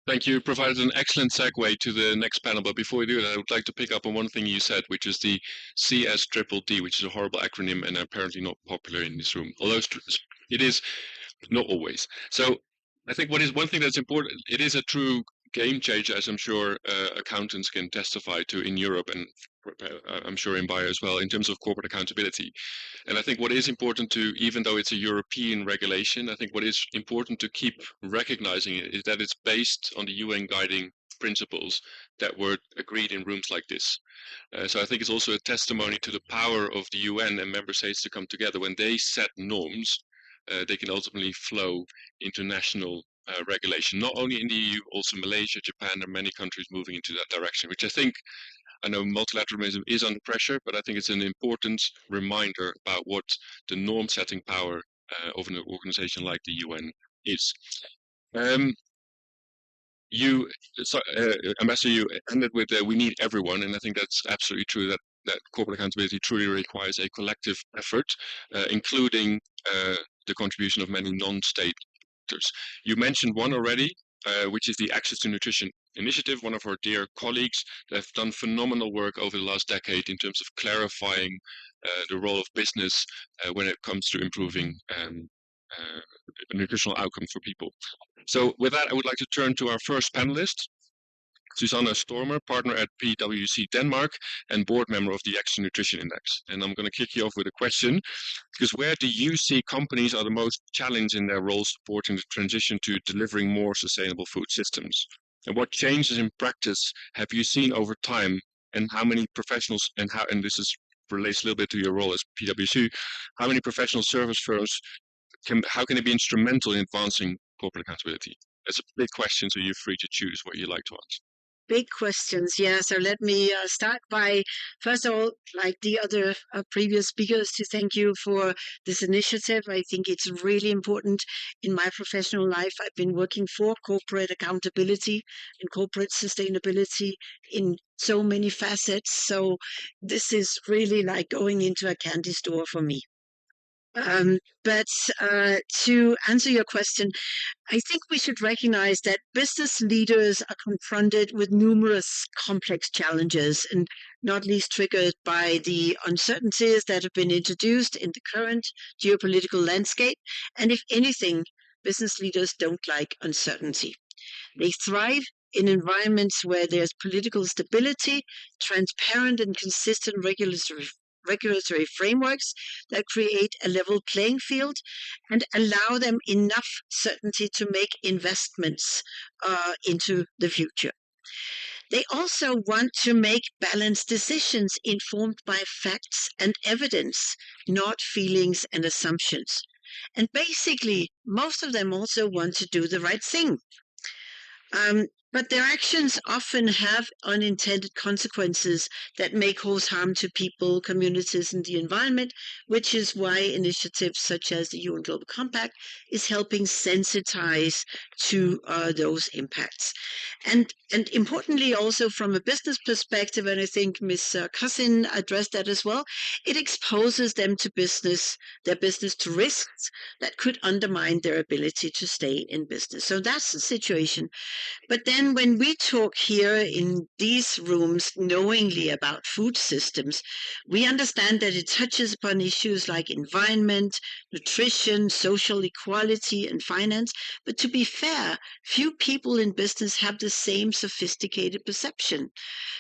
Thank you. Provided an excellent segue to the next panel. But before we do that, I would like to pick up on one thing you said, which is the CSDDD, which is a horrible acronym and apparently not popular in this room. Although it is not always. So I think one thing that's important, it is a true game changer, as I'm sure accountants can testify to in Europe, and I'm sure in Bayer as well, in terms of corporate accountability. And I think what is important to, even though it's a European regulation, I think what is important to keep recognizing is that it's based on the UN guiding principles that were agreed in rooms like this. So I think it's also a testimony to the power of the UN and member states to come together. When they set norms, they can ultimately flow into national regulation, not only in the EU, also Malaysia, Japan, and many countries moving into that direction, which I know multilateralism is under pressure, but I think it's an important reminder about what the norm-setting power of an organization like the UN is. Ambassador, you ended with we need everyone, and I think that's absolutely true, that corporate accountability truly requires a collective effort, including the contribution of many non-state actors. You mentioned one already, which is the Access to Nutrition Initiative, one of our dear colleagues that have done phenomenal work over the last decade in terms of clarifying the role of business when it comes to improving nutritional outcomes for people. So with that, I would like to turn to our first panelist, Susanne Stormer, partner at PwC Denmark and board member of the Access to Nutrition Index. And I'm going to kick you off with a question, because where do you see companies are the most challenged in their role supporting the transition to delivering more sustainable food systems? And what changes in practice have you seen over time, and how many professionals, and this relates a little bit to your role as PwC, how many professional service firms how can it be instrumental in advancing corporate accountability? That's a big question, so you're free to choose what you like to answer. Big questions, yeah. So let me start by, first of all, like the other previous speakers, to thank you for this initiative. I think it's really important in my professional life. I've been working for corporate accountability and corporate sustainability in so many facets. So this is really like going into a candy store for me. But to answer your question, I think we should recognize that business leaders are confronted with numerous complex challenges, and not least triggered by the uncertainties that have been introduced in the current geopolitical landscape. And if anything, business leaders don't like uncertainty. They thrive in environments where there's political stability, transparent and consistent regulatory frameworks that create a level playing field and allow them enough certainty to make investments into the future. They also want to make balanced decisions informed by facts and evidence, not feelings and assumptions. And basically, most of them also want to do the right thing. But their actions often have unintended consequences that may cause harm to people, communities, and the environment, which is why initiatives such as the UN Global Compact is helping sensitize to those impacts. And importantly, also from a business perspective, and I think Ms. Cousin addressed that as well, it exposes them to their business to risks that could undermine their ability to stay in business. So that's the situation. But then when we talk here in these rooms knowingly about food systems, we understand that it touches upon issues like environment, nutrition, social equality, and finance. But to be fair, few people in business have the same sophisticated perception.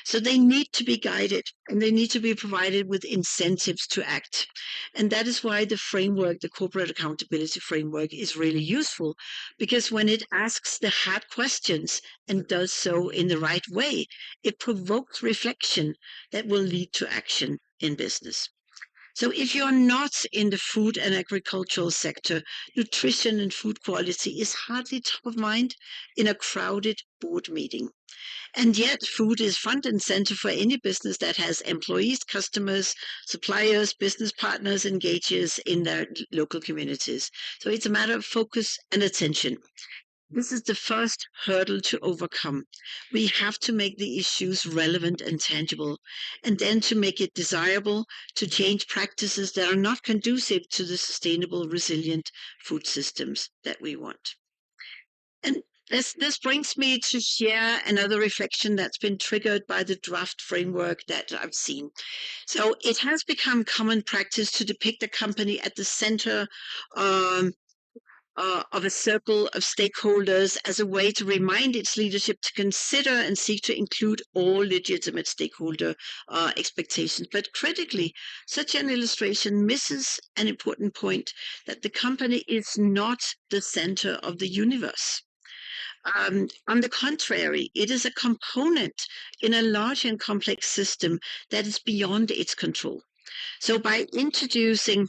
So they need to be guided and they need to be provided with incentives to act. And that is why the framework, the corporate accountability framework, is really useful, because when it asks the hard questions and does so in the right way, it provokes reflection that will lead to action in business. So if you're not in the food and agricultural sector, nutrition and food quality is hardly top of mind in a crowded board meeting. And yet food is front and center for any business that has employees, customers, suppliers, business partners, engagers in their local communities. So it's a matter of focus and attention. This is the first hurdle to overcome. We have to make the issues relevant and tangible, and then to make it desirable to change practices that are not conducive to the sustainable, resilient food systems that we want. And this brings me to share another reflection that's been triggered by the draft framework that I've seen. So it has become common practice to depict a company at the center of a circle of stakeholders as a way to remind its leadership to consider and seek to include all legitimate stakeholder expectations. But critically, such an illustration misses an important point, that the company is not the center of the universe. On the contrary, it is a component in a large and complex system that is beyond its control. So by introducing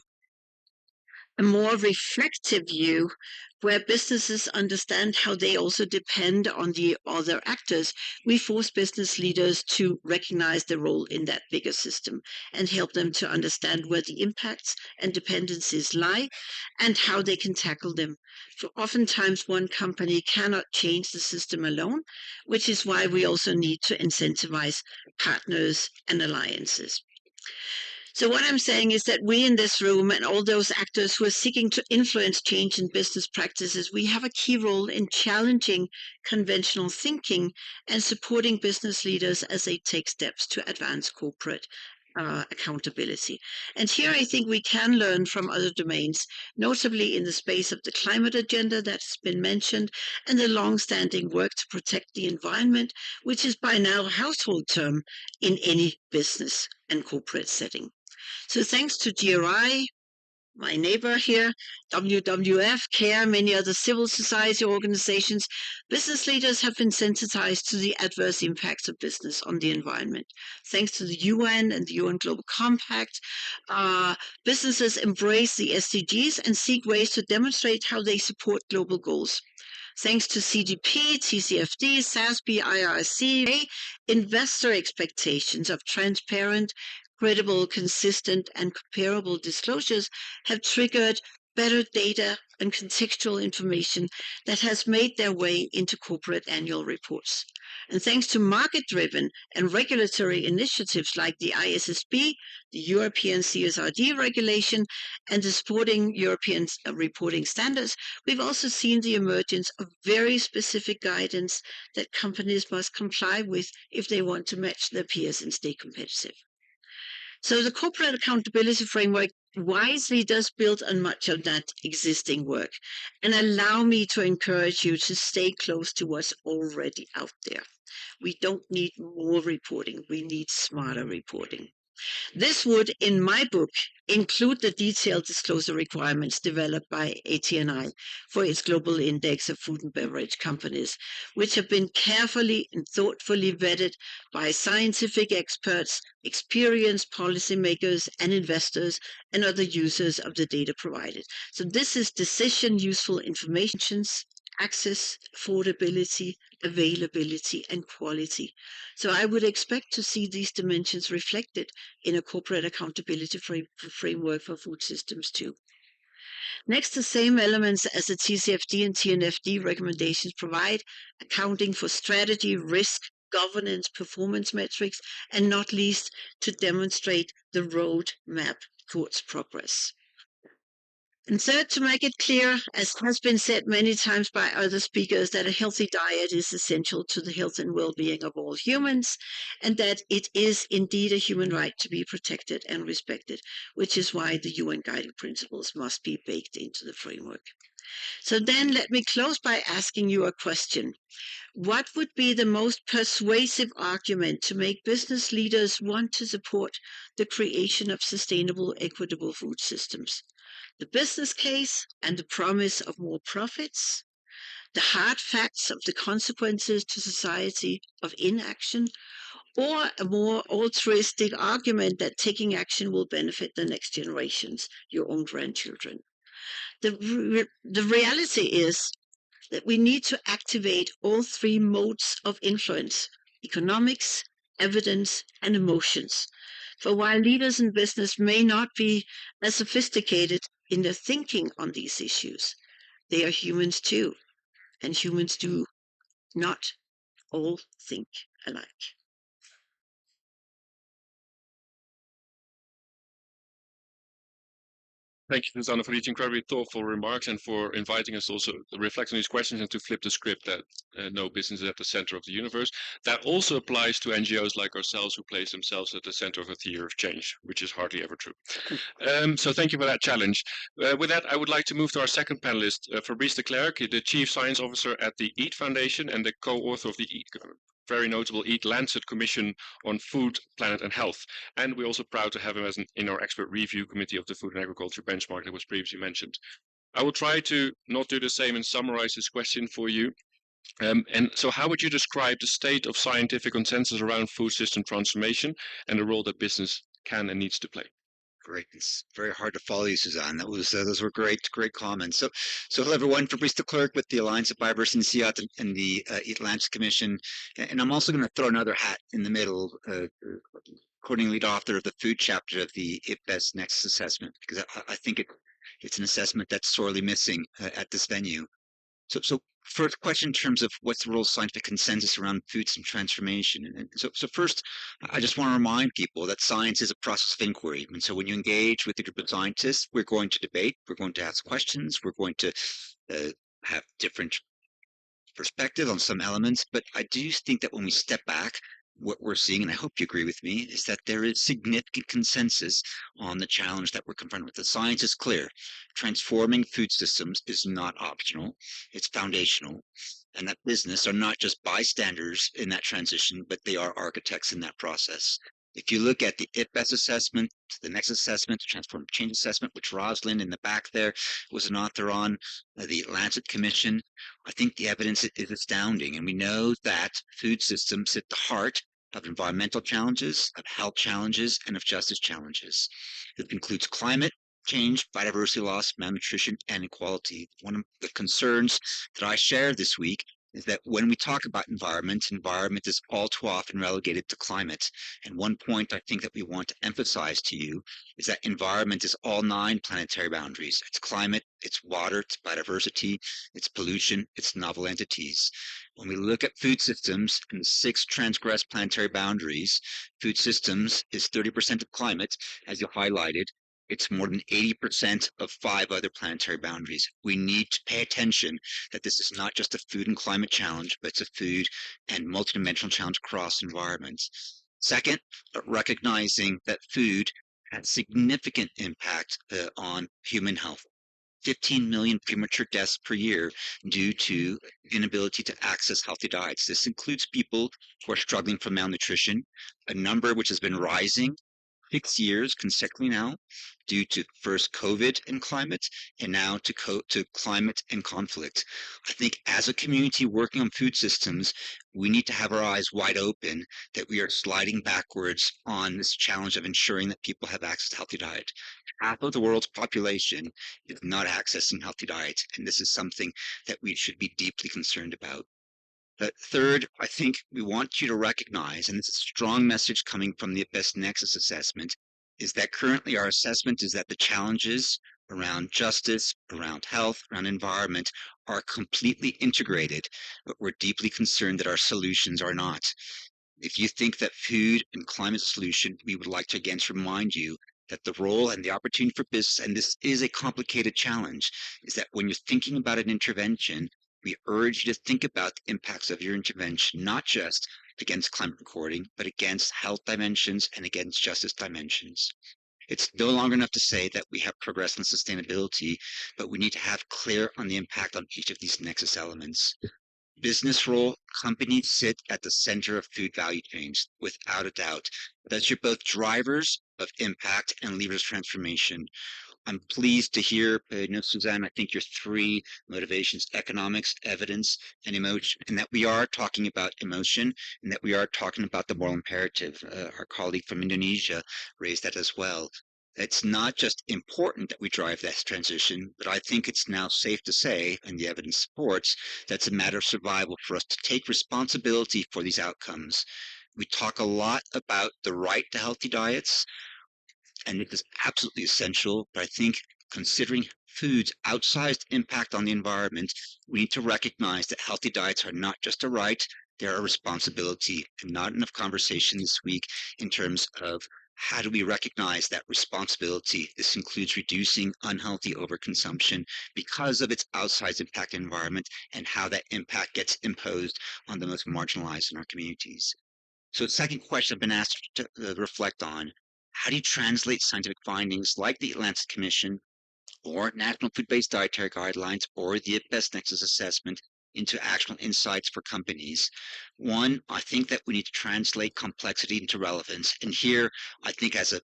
a more reflective view where businesses understand how they also depend on the other actors, we force business leaders to recognize their role in that bigger system and help them to understand where the impacts and dependencies lie and how they can tackle them. For oftentimes, one company cannot change the system alone, which is why we also need to incentivize partners and alliances. So what I'm saying is that we in this room and all those actors who are seeking to influence change in business practices, we have a key role in challenging conventional thinking and supporting business leaders as they take steps to advance corporate accountability. And here I think we can learn from other domains, notably in the space of the climate agenda that has been mentioned, and the long-standing work to protect the environment, which is by now a household term in any business and corporate setting. So thanks to GRI, my neighbor here, WWF, CARE, many other civil society organizations, business leaders have been sensitized to the adverse impacts of business on the environment. Thanks to the UN and the UN Global Compact, businesses embrace the SDGs and seek ways to demonstrate how they support global goals. Thanks to CDP, TCFD, SASB, IRC, investor expectations of transparent, credible, consistent, and comparable disclosures have triggered better data and contextual information that has made their way into corporate annual reports. And thanks to market-driven and regulatory initiatives like the ISSB, the European CSRD regulation, and the supporting European reporting standards, we've also seen the emergence of very specific guidance that companies must comply with if they want to match their peers and stay competitive. So the corporate accountability framework wisely does build on much of that existing work, and allow me to encourage you to stay close to what's already out there. We don't need more reporting, we need smarter reporting. This would, in my book, include the detailed disclosure requirements developed by ATNI for its global index of food and beverage companies, which have been carefully and thoughtfully vetted by scientific experts, experienced policymakers and investors, and other users of the data provided. So this is decision useful information, access, affordability, availability, and quality. So I would expect to see these dimensions reflected in a corporate accountability framework for food systems too. Next, the same elements as the TCFD and TNFD recommendations provide, accounting for strategy, risk, governance, performance metrics, and not least to demonstrate the roadmap towards progress. And third, to make it clear, as has been said many times by other speakers, that a healthy diet is essential to the health and well-being of all humans, and that it is indeed a human right to be protected and respected, which is why the UN guiding principles must be baked into the framework. So then let me close by asking you a question. What would be the most persuasive argument to make business leaders want to support the creation of sustainable, equitable food systems? The business case and the promise of more profits, the hard facts of the consequences to society of inaction, or a more altruistic argument that taking action will benefit the next generations, your own grandchildren. The reality is that we need to activate all three modes of influence: economics, evidence, and emotions. For while leaders in business may not be as sophisticated in their thinking on these issues, they are humans too, and humans do not all think alike. Thank you, Susanna, for these incredibly thoughtful remarks and for inviting us also to reflect on these questions and to flip the script that no business is at the center of the universe. That also applies to NGOs like ourselves who place themselves at the center of a theory of change, which is hardly ever true. So thank you for that challenge. With that, I would like to move to our second panelist, Fabrice de Klerk, the Chief Science Officer at the EAT Foundation and the co-author of the very notable EAT Lancet Commission on Food, Planet and Health. And we're also proud to have him as in our expert review committee of the Food and Agriculture Benchmark that was previously mentioned. I will try to not do the same and summarize this question for you. And so how would you describe the state of scientific consensus around food system transformation and the role that business can and needs to play? Great. It's very hard to follow you, Suzanne. Those were great comments. So hello everyone. Fabrice de Klerk with the Alliance of Biodiversity and SEAT and the EAT Lancet Commission. And I'm also going to throw another hat in the middle, according lead author of the food chapter of the IPBES Nexus Assessment, because I think it's an assessment that's sorely missing at this venue. So first question in terms of what's the role of scientific consensus around food system transformation. And so first, I just want to remind people that science is a process of inquiry. And so when you engage with a group of scientists, we're going to debate, we're going to ask questions, we're going to have different perspective on some elements. But I do think that when we step back, what we're seeing, and I hope you agree with me, is that there is significant consensus on the challenge that we're confronted with. The science is clear. Transforming food systems is not optional, it's foundational. And that business are not just bystanders in that transition, but they are architects in that process. If you look at the IPBES assessment, the Nexus assessment, the Transform Change assessment, which Rosalind in the back there was an author on, the Lancet Commission, I think the evidence is astounding. And we know that food systems sit at the heart of environmental challenges, of health challenges, and of justice challenges. It includes climate change, biodiversity loss, malnutrition, and inequality. One of the concerns that I shared this week is that when we talk about environment is all too often relegated to climate. And one point I think that we want to emphasize to you is that environment is all 9 planetary boundaries. It's climate, it's water, it's biodiversity, it's pollution, it's novel entities. When we look at food systems and 6 transgressed planetary boundaries, food systems is 30% of climate, as you highlighted. It's more than 80% of 5 other planetary boundaries. We need to pay attention that this is not just a food and climate challenge, but it's a food and multidimensional challenge across environments. Second, recognizing that food has significant impact on human health. 15 million premature deaths per year due to inability to access healthy diets. This includes people who are struggling from malnutrition, a number which has been rising 6 years consecutively now due to first COVID and climate and now to climate and conflict. I think as a community working on food systems, we need to have our eyes wide open that we are sliding backwards on this challenge of ensuring that people have access to healthy diet. Half of the world's population is not accessing healthy diets, and this is something that we should be deeply concerned about. Third, I think we want you to recognize, and it's a strong message coming from the Best Nexus assessment, is that currently our assessment is that the challenges around justice, around health, around environment are completely integrated, but we're deeply concerned that our solutions are not. If you think that food and climate solution, we would like to again remind you that the role and the opportunity for business, and this is a complicated challenge, is that when you're thinking about an intervention, we urge you to think about the impacts of your intervention, not just against climate recording, but against health dimensions and against justice dimensions. It's no longer enough to say that we have progress in sustainability, but we need to have clear on the impact on each of these nexus elements. Business role, companies sit at the center of food value chains, without a doubt. That's you're both drivers of impact and levers of transformation. I'm pleased to hear, Suzanne, I think your three motivations, economics, evidence, and emotion, and that we are talking about emotion and that we are talking about the moral imperative. Our colleague from Indonesia raised that as well. It's not just important that we drive that transition, but I think it's now safe to say, and the evidence supports, that's a matter of survival for us to take responsibility for these outcomes. We talk a lot about the right to healthy diets, and it is absolutely essential, but I think considering food's outsized impact on the environment, we need to recognize that healthy diets are not just a right, they're a responsibility, and not enough conversation this week in terms of how do we recognize that responsibility? This includes reducing unhealthy overconsumption because of its outsized impact environment and how that impact gets imposed on the most marginalized in our communities. So the second question I've been asked to reflect on, how do you translate scientific findings like the Atlantic Commission or National Food-Based Dietary Guidelines or the Best Nexus Assessment into actionable insights for companies? One, I think that we need to translate complexity into relevance. And here, I think as a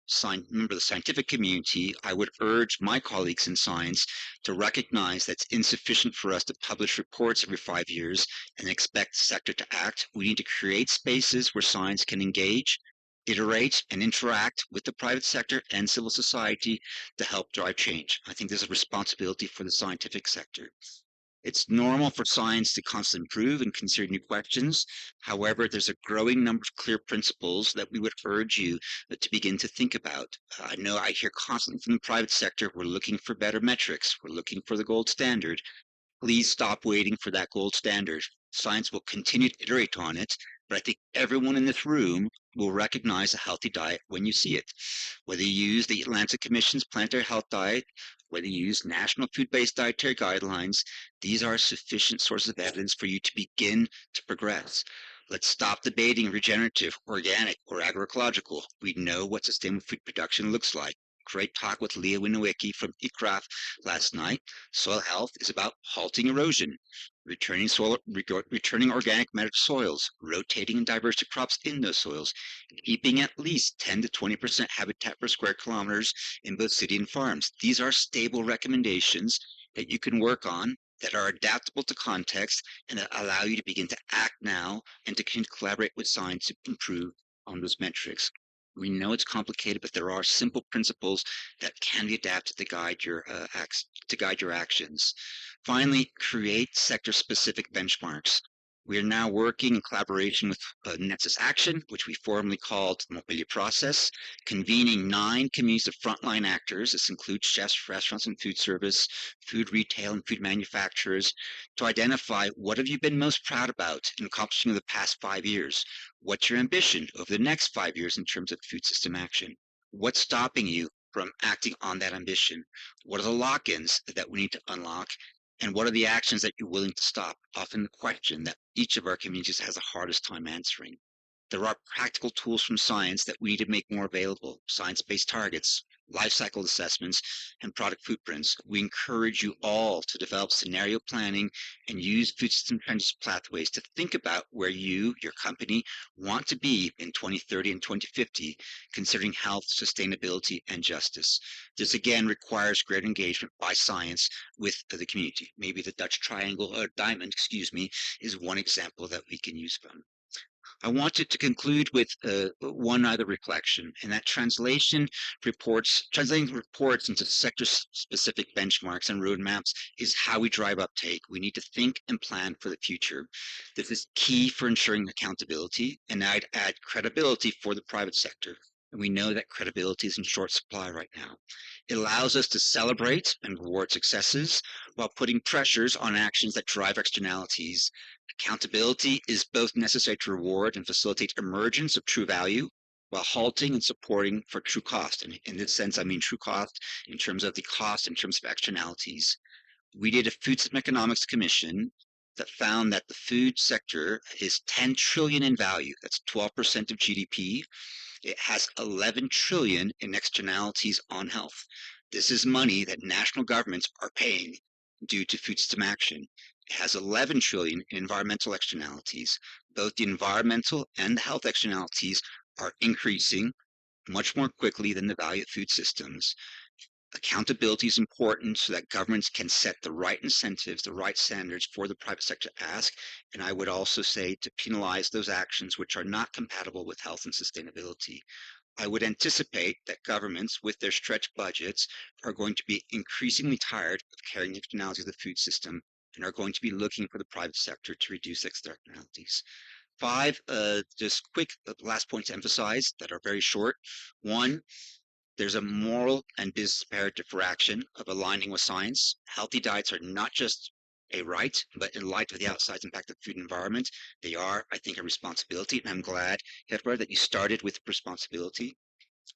member of the scientific community, I would urge my colleagues in science to recognize that it's insufficient for us to publish reports every 5 years and expect the sector to act. We need to create spaces where science can engage, iterate, and interact with the private sector and civil society to help drive change. I think there's a responsibility for the scientific sector. It's normal for science to constantly improve and consider new questions. However, there's a growing number of clear principles that we would urge you to begin to think about. I know I hear constantly from the private sector, we're looking for better metrics. We're looking for the gold standard. Please stop waiting for that gold standard. Science will continue to iterate on it, but I think everyone in this room will recognize a healthy diet when you see it. Whether you use the Atlantic Commission's Planetary Health Diet, whether you use National Food-Based Dietary Guidelines, these are sufficient sources of evidence for you to begin to progress. Let's stop debating regenerative, organic, or agroecological. We know what sustainable food production looks like. Great talk with Leah Winowicki from ICRAF last night. Soil health is about halting erosion, returning organic matter to soils, rotating and diversity crops in those soils, keeping at least 10 to 20% habitat per square kilometers in both city and farms. These are stable recommendations that you can work on, that are adaptable to context, and that allow you to begin to act now and to continue to collaborate with science to improve on those metrics. We know it's complicated, but there are simple principles that can be adapted to guide your actions. Finally, create sector-specific benchmarks. We are now working in collaboration with Nexus Action, which we formerly called the Mobility Process, convening 9 communities of frontline actors. This includes chefs, restaurants and food service, food retail and food manufacturers, to identify what have you been most proud about in accomplishing over the past 5 years? What's your ambition over the next 5 years in terms of food system action? What's stopping you from acting on that ambition? What are the lock-ins that we need to unlock? And what are the actions that you're willing to stop? Often the question that each of our communities has the hardest time answering. There are practical tools from science that we need to make more available, science-based targets, life cycle assessments, and product footprints. We encourage you all to develop scenario planning and use food system transition pathways to think about where you, your company, want to be in 2030 and 2050, considering health, sustainability, and justice. This again requires great engagement by science with the community. Maybe the Dutch triangle or diamond, is one example that we can use from. I wanted to conclude with one other reflection, and that translating reports into sector-specific benchmarks and roadmaps is how we drive uptake. We need to think and plan for the future. This is key for ensuring accountability, and I'd add credibility for the private sector. And we know that credibility is in short supply right now. It allows us to celebrate and reward successes while putting pressures on actions that drive externalities. Accountability is both necessary to reward and facilitate emergence of true value while halting and supporting for true cost. And in this sense, I mean true cost in terms of the cost in terms of externalities. We did a Food System Economics Commission that found that the food sector is 10 trillion in value. That's 12% of GDP. It has 11 trillion in externalities on health. This is money that national governments are paying due to food system action. It has 11 trillion in environmental externalities. Both the environmental and the health externalities are increasing much more quickly than the value of food systems. Accountability is important so that governments can set the right incentives, the right standards for the private sector to ask. And I would also say to penalize those actions which are not compatible with health and sustainability. I would anticipate that governments with their stretched budgets are going to be increasingly tired of carrying the externalities of the food system and are going to be looking for the private sector to reduce externalities. 5, just quick last points to emphasize that are very short. 1, there's a moral and business imperative for action of aligning with science. Healthy diets are not just a right, but in light of the outside impact of food and environment, they are, I think, a responsibility. And I'm glad, Hedberg, that you started with responsibility.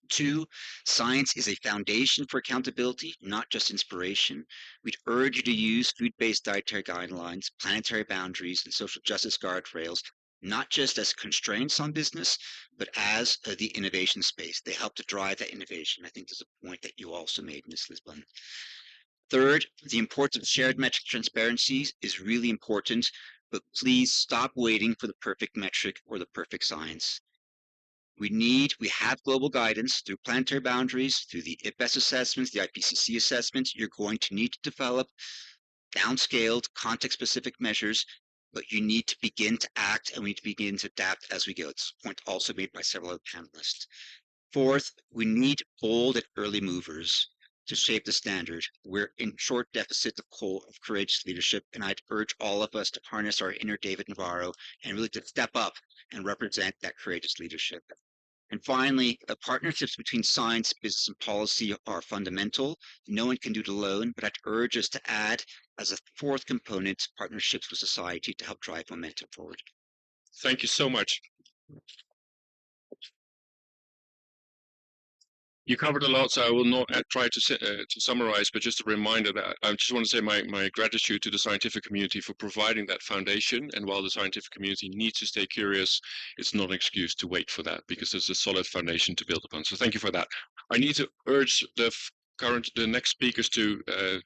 2, science is a foundation for accountability, not just inspiration. We'd urge you to use food-based dietary guidelines, planetary boundaries, and social justice guardrails, not just as constraints on business, but as the innovation space. They help to drive that innovation. I think there's a point that you also made, Ms. Lisbon. Third, the importance of shared metric transparencies is really important, but please stop waiting for the perfect metric or the perfect science. We have global guidance through planetary boundaries, through the IPBES assessments, the IPCC assessments. You're going to need to develop downscaled, context-specific measures, but you need to begin to act and we need to begin to adapt as we go. It's a point also made by several other panelists. Fourth, we need bold and early movers to shape the standard. We're in short deficit of courageous leadership, and I'd urge all of us to harness our inner David Navarro and really to step up and represent that courageous leadership. And finally, partnerships between science, business, and policy are fundamental. No one can do it alone, but I'd urge us to add, as a fourth component, partnerships with society to help drive momentum forward. Thank you so much. You covered a lot, so I will not try to summarize, but just a reminder that I just want to say my gratitude to the scientific community for providing that foundation. And while the scientific community needs to stay curious, it's not an excuse to wait for that because there's a solid foundation to build upon. So thank you for that. I need to urge the next speakers to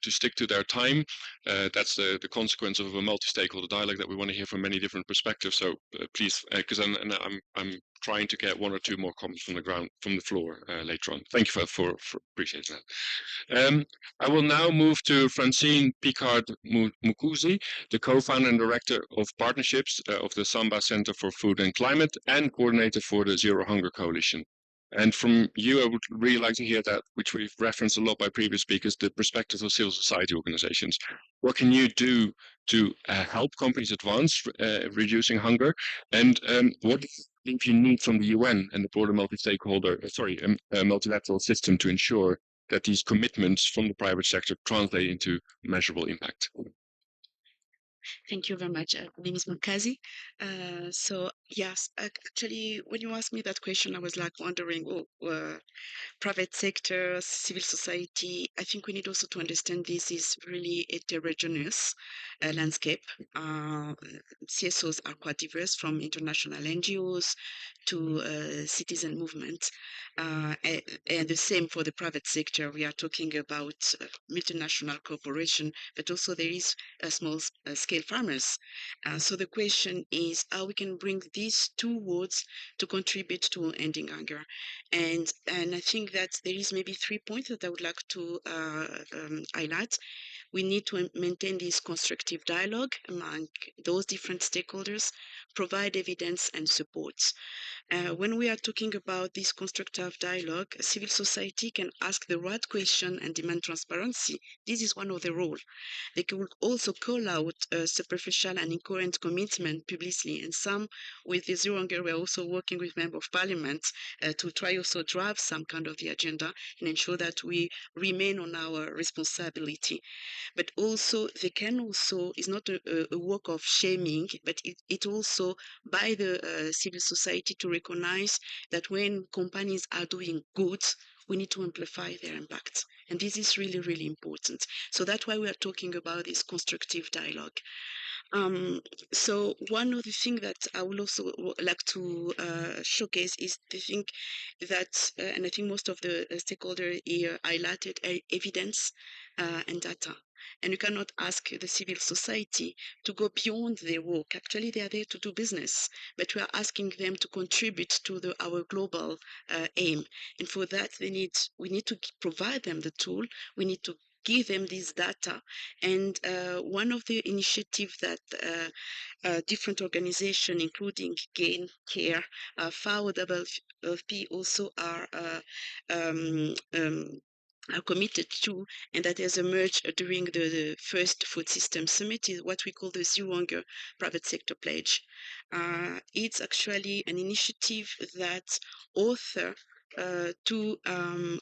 stick to their time. That's the consequence of a multi-stakeholder dialogue that we want to hear from many different perspectives. So please, because I'm trying to get one or two more comments from the floor later on. Thank you for appreciating that. I will now move to Francine Picard-Mukuzi, the co-founder and director of partnerships of the Samba Center for Food and Climate and coordinator for the Zero Hunger Coalition. And from you, I would really like to hear that, which we've referenced a lot by previous speakers, the perspective of civil society organizations. What can you do to help companies advance reducing hunger? And what do you think you need from the UN and the broader multilateral system to ensure that these commitments from the private sector translate into measurable impact? Thank you very much. My name is Mukazi. So yes, actually, when you asked me that question, I was like wondering, private sector, civil society. I think we need also to understand this is really a heterogeneous landscape. CSOs are quite diverse, from international NGOs to citizen movements. And the same for the private sector. We are talking about multinational corporation, but also there is small scale farmers. So the question is how we can bring these two words to contribute to ending hunger. And I think that there is maybe 3 points that I would like to highlight. we need to maintain this constructive dialogue among those different stakeholders, provide evidence and support. When we are talking about this constructive dialogue, civil society can ask the right question and demand transparency. This is one of the roles. They could also call out superficial and incoherent commitment publicly. And some with the Zero Hunger, we're also working with Member of Parliament to try also drive some kind of the agenda and ensure that we remain on our responsibility. But also they can also, it's not a work of shaming, but it also by the civil society to recognize that when companies are doing good, we need to amplify their impact. And this is really, really important. So that's why we are talking about this constructive dialogue. So one of the things that I would also like to showcase is the thing that, and I think most of the stakeholders here highlighted evidence and data. And you cannot ask the civil society to go beyond their work. Actually, they are there to do business, but we are asking them to contribute to our global aim. And for that, we need to provide them the tool. We need to give them this data. And one of the initiatives that different organizations, including GAIN, CARE, FAO, WFP also are committed to, and that has emerged during the first Food System Summit, is what we call the Zero Hunger Private Sector Pledge. It's actually an initiative that author to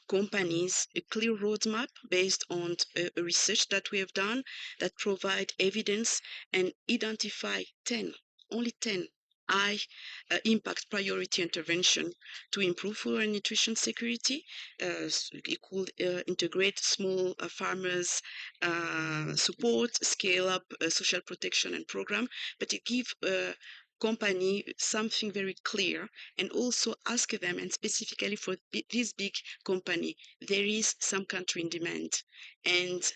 companies a clear roadmap based on research that we have done that provide evidence and identify only 10 high impact priority intervention to improve food and nutrition security. It could integrate small farmers support, scale up social protection and program, but it give company something very clear, and also ask them, and specifically for this big company, there is some country in demand, and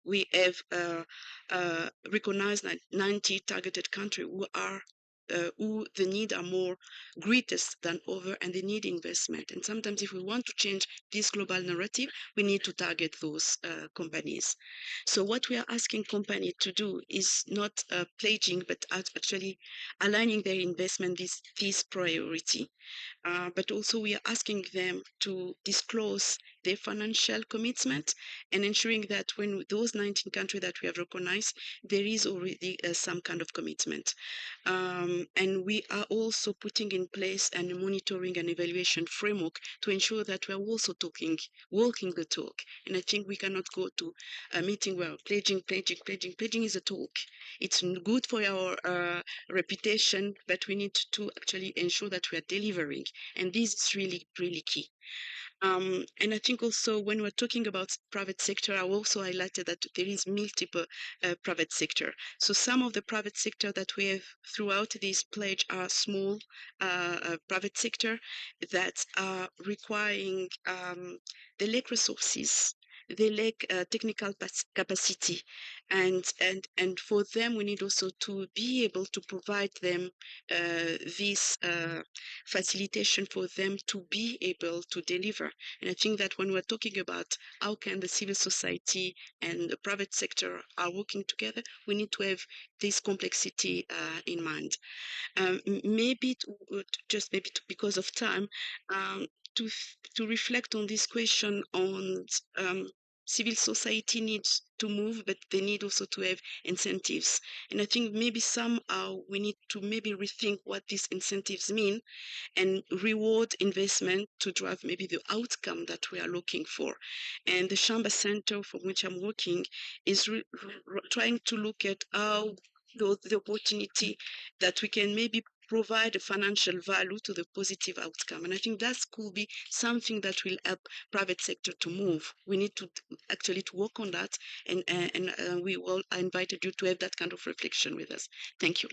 we have recognized that 90 targeted countries who the need are more greatest than over, and they need investment. And sometimes if we want to change this global narrative, we need to target those companies. So what we are asking companies to do is not pledging, but actually aligning their investment with this priority. But also we are asking them to disclose their financial commitment and ensuring that when those 19 countries that we have recognized, there is already some kind of commitment. And we are also putting in place a monitoring and evaluation framework to ensure that we are also walking the talk. And I think we cannot go to a meeting where pledging. Pledging is a talk. It's good for our reputation, but we need to actually ensure that we are delivering. And this is really, really key. And I think also when we're talking about private sector, I also highlighted that there is multiple private sector. So some of the private sector that we have throughout this pledge are small private sector that are requiring the lack resources, they lack technical capacity, and for them we need also to be able to provide them this facilitation for them to be able to deliver. And I think that when we're talking about how can the civil society and the private sector are working together, we need to have this complexity in mind. Maybe because of time, to reflect on this question on civil society needs to move, but they need also to have incentives. And I think maybe somehow we need to maybe rethink what these incentives mean and reward investment to drive maybe the outcome that we are looking for. And the Chamber Center from which I'm working is trying to look at how the opportunity that we can maybe provide a financial value to the positive outcome. And I think that could be something that will help private sector to move. We need to actually to work on that, and we all invited you to have that kind of reflection with us. Thank you.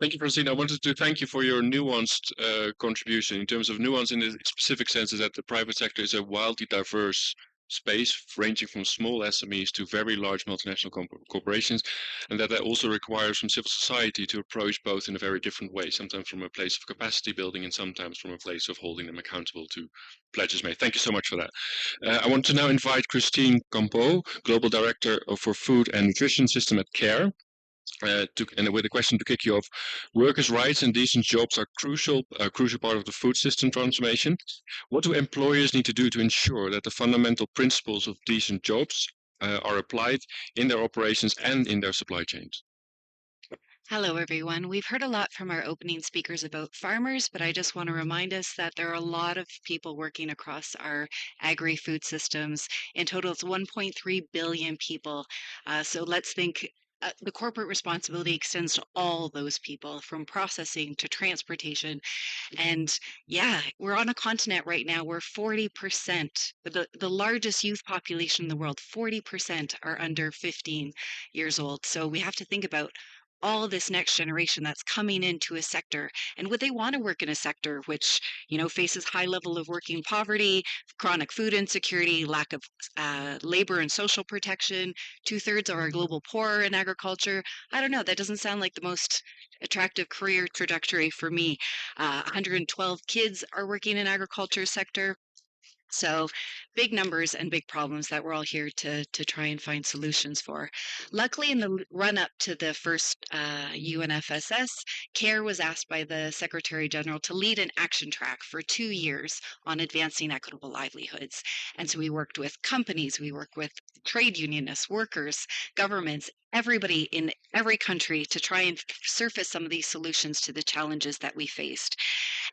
Thank you, Francine. I wanted to thank you for your nuanced contribution. In terms of nuance, in the specific sense, is that the private sector is a wildly diverse space, ranging from small SMEs to very large multinational corporations, and that also requires from civil society to approach both in a very different way, sometimes from a place of capacity building and sometimes from a place of holding them accountable to pledges made. Thank you so much for that. I want to now invite Christine Campeau, Global Director for Food and Nutrition System at CARE. And with a question to kick you off, workers' rights and decent jobs are a crucial part of the food system transformation. What do employers need to do to ensure that the fundamental principles of decent jobs are applied in their operations and in their supply chains? Hello, everyone. We've heard a lot from our opening speakers about farmers, but I just want to remind us that there are a lot of people working across our agri-food systems. In total, it's 1.3 billion people. So let's think the corporate responsibility extends to all those people, from processing to transportation. And yeah, we're on a continent right now where 40%, the largest youth population in the world, 40% are under 15 years old. So we have to think about all this next generation that's coming into a sector, and would they want to work in a sector which, you know, faces high level of working poverty, chronic food insecurity, lack of labor and social protection, 2/3 of our global poor in agriculture? I don't know, that doesn't sound like the most attractive career trajectory for me. 112 kids are working in agriculture sector. So big numbers and big problems that we're all here to try and find solutions for. Luckily, in the run up to the first UNFSS, CARE was asked by the Secretary General to lead an action track for 2 years on advancing equitable livelihoods. And so we worked with companies, we worked with trade unionists, workers, governments, everybody in every country to try and surface some of these solutions to the challenges that we faced.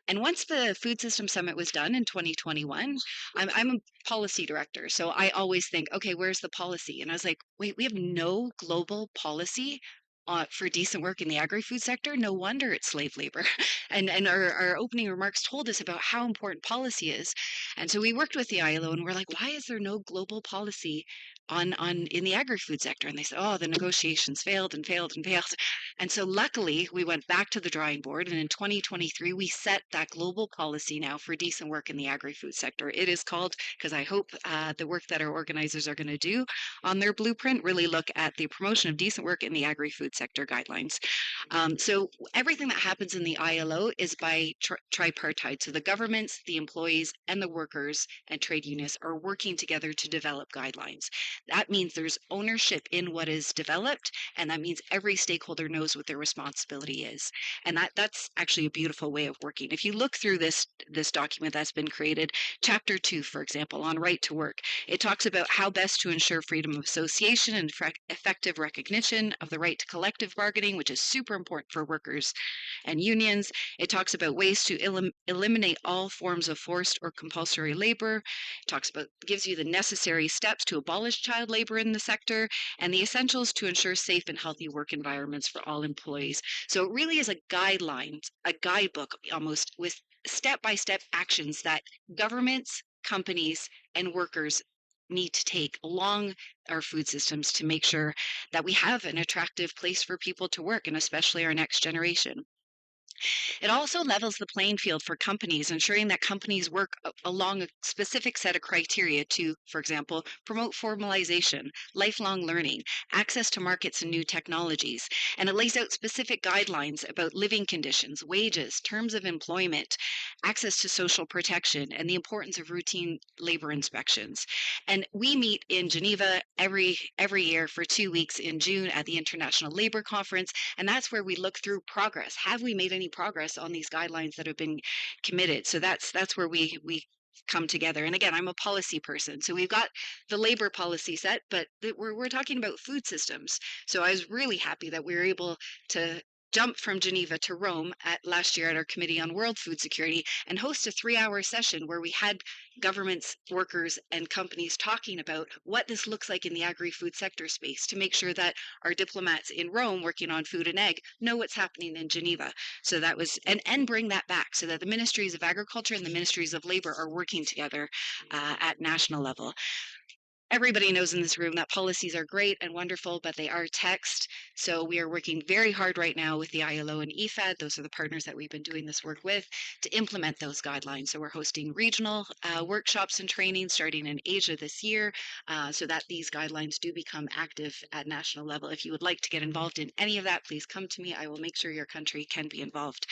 And once the Food System Summit was done in 2021, I'm a policy director, so I always think, okay, where's the policy? And I was like, wait, we have no global policy for decent work in the agri-food sector. No wonder it's slave labor. And our opening remarks told us about how important policy is. And so we worked with the ILO, and we're like, why is there no global policy on in the agri-food sector? And they said, oh, the negotiations failed and failed and failed. And so luckily, we went back to the drawing board, and in 2023, we set that global policy now for decent work in the agri-food sector. It is called, because I hope the work that our organizers are going to do on their blueprint really look at the promotion of decent work in the agri-food sector guidelines. So everything that happens in the ILO is by tripartite. So the governments, the employees, and the workers and trade unions are working together to develop guidelines. That means there's ownership in what is developed, and that means every stakeholder knows what their responsibility is. And that's actually a beautiful way of working. If you look through this document that's been created, Chapter 2, for example, on right to work, it talks about how best to ensure freedom of association and effective recognition of the right to collective bargaining, which is super important for workers and unions. It talks about ways to eliminate all forms of forced or compulsory labor. It talks about, gives you the necessary steps to abolish child labor in the sector, and the essentials to ensure safe and healthy work environments for all employees. So it really is a guideline, a guidebook almost, with step-by-step actions that governments, companies, and workers need to take along our food systems to make sure that we have an attractive place for people to work, and especially our next generation. It also levels the playing field for companies, ensuring that companies work along a specific set of criteria to, for example, promote formalization, lifelong learning, access to markets and new technologies. And it lays out specific guidelines about living conditions, wages, terms of employment, access to social protection, and the importance of routine labor inspections. And we meet in Geneva every year for 2 weeks in June at the International Labor Conference, and that's where we look through progress. Have we made any progress on these guidelines that have been committed? So that's where we come together. And again, I'm a policy person, so we've got the labor policy set, but we're talking about food systems. So I was really happy that we were able to jump from Geneva to Rome last year at our Committee on World Food Security and host a 3-hour session where we had governments, workers, and companies talking about what this looks like in the agri-food sector space to make sure that our diplomats in Rome working on food and ag know what's happening in Geneva. So that was, and bring that back so that the Ministries of Agriculture and the Ministries of Labor are working together at national level. everybody knows in this room that policies are great and wonderful, but they are text. So we are working very hard right now with the ILO and IFAD. Those are the partners that we've been doing this work with to implement those guidelines. So we're hosting regional workshops and training starting in Asia this year so that these guidelines do become active at national level. If you would like to get involved in any of that, please come to me. I will make sure your country can be involved.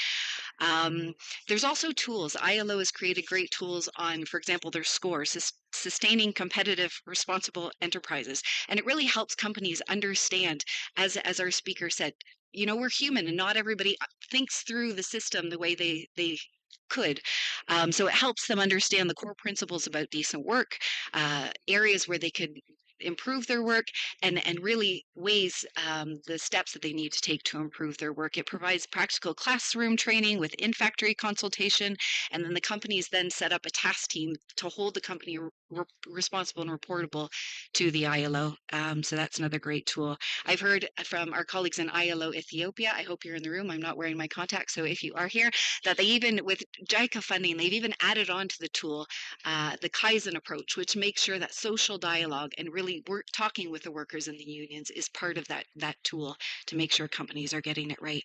There's also tools. ILO has created great tools on, for example, their scores, sustaining competitive, responsible enterprises. And it really helps companies understand, as our speaker said, you know, we're human and not everybody thinks through the system the way they could. So it helps them understand the core principles about decent work, areas where they could improve their work, and really weighs the steps that they need to take to improve their work. It provides practical classroom training with in-factory consultation, and then the companies then set up a task team to hold the company responsible and reportable to the ILO. So that's another great tool. I've heard from our colleagues in ILO Ethiopia, I hope you're in the room, I'm not wearing my contacts, so if you are here, that they even, with JICA funding, they've even added on to the tool the Kaizen approach, which makes sure that social dialogue and really talking with the workers and the unions is part of that tool to make sure companies are getting it right.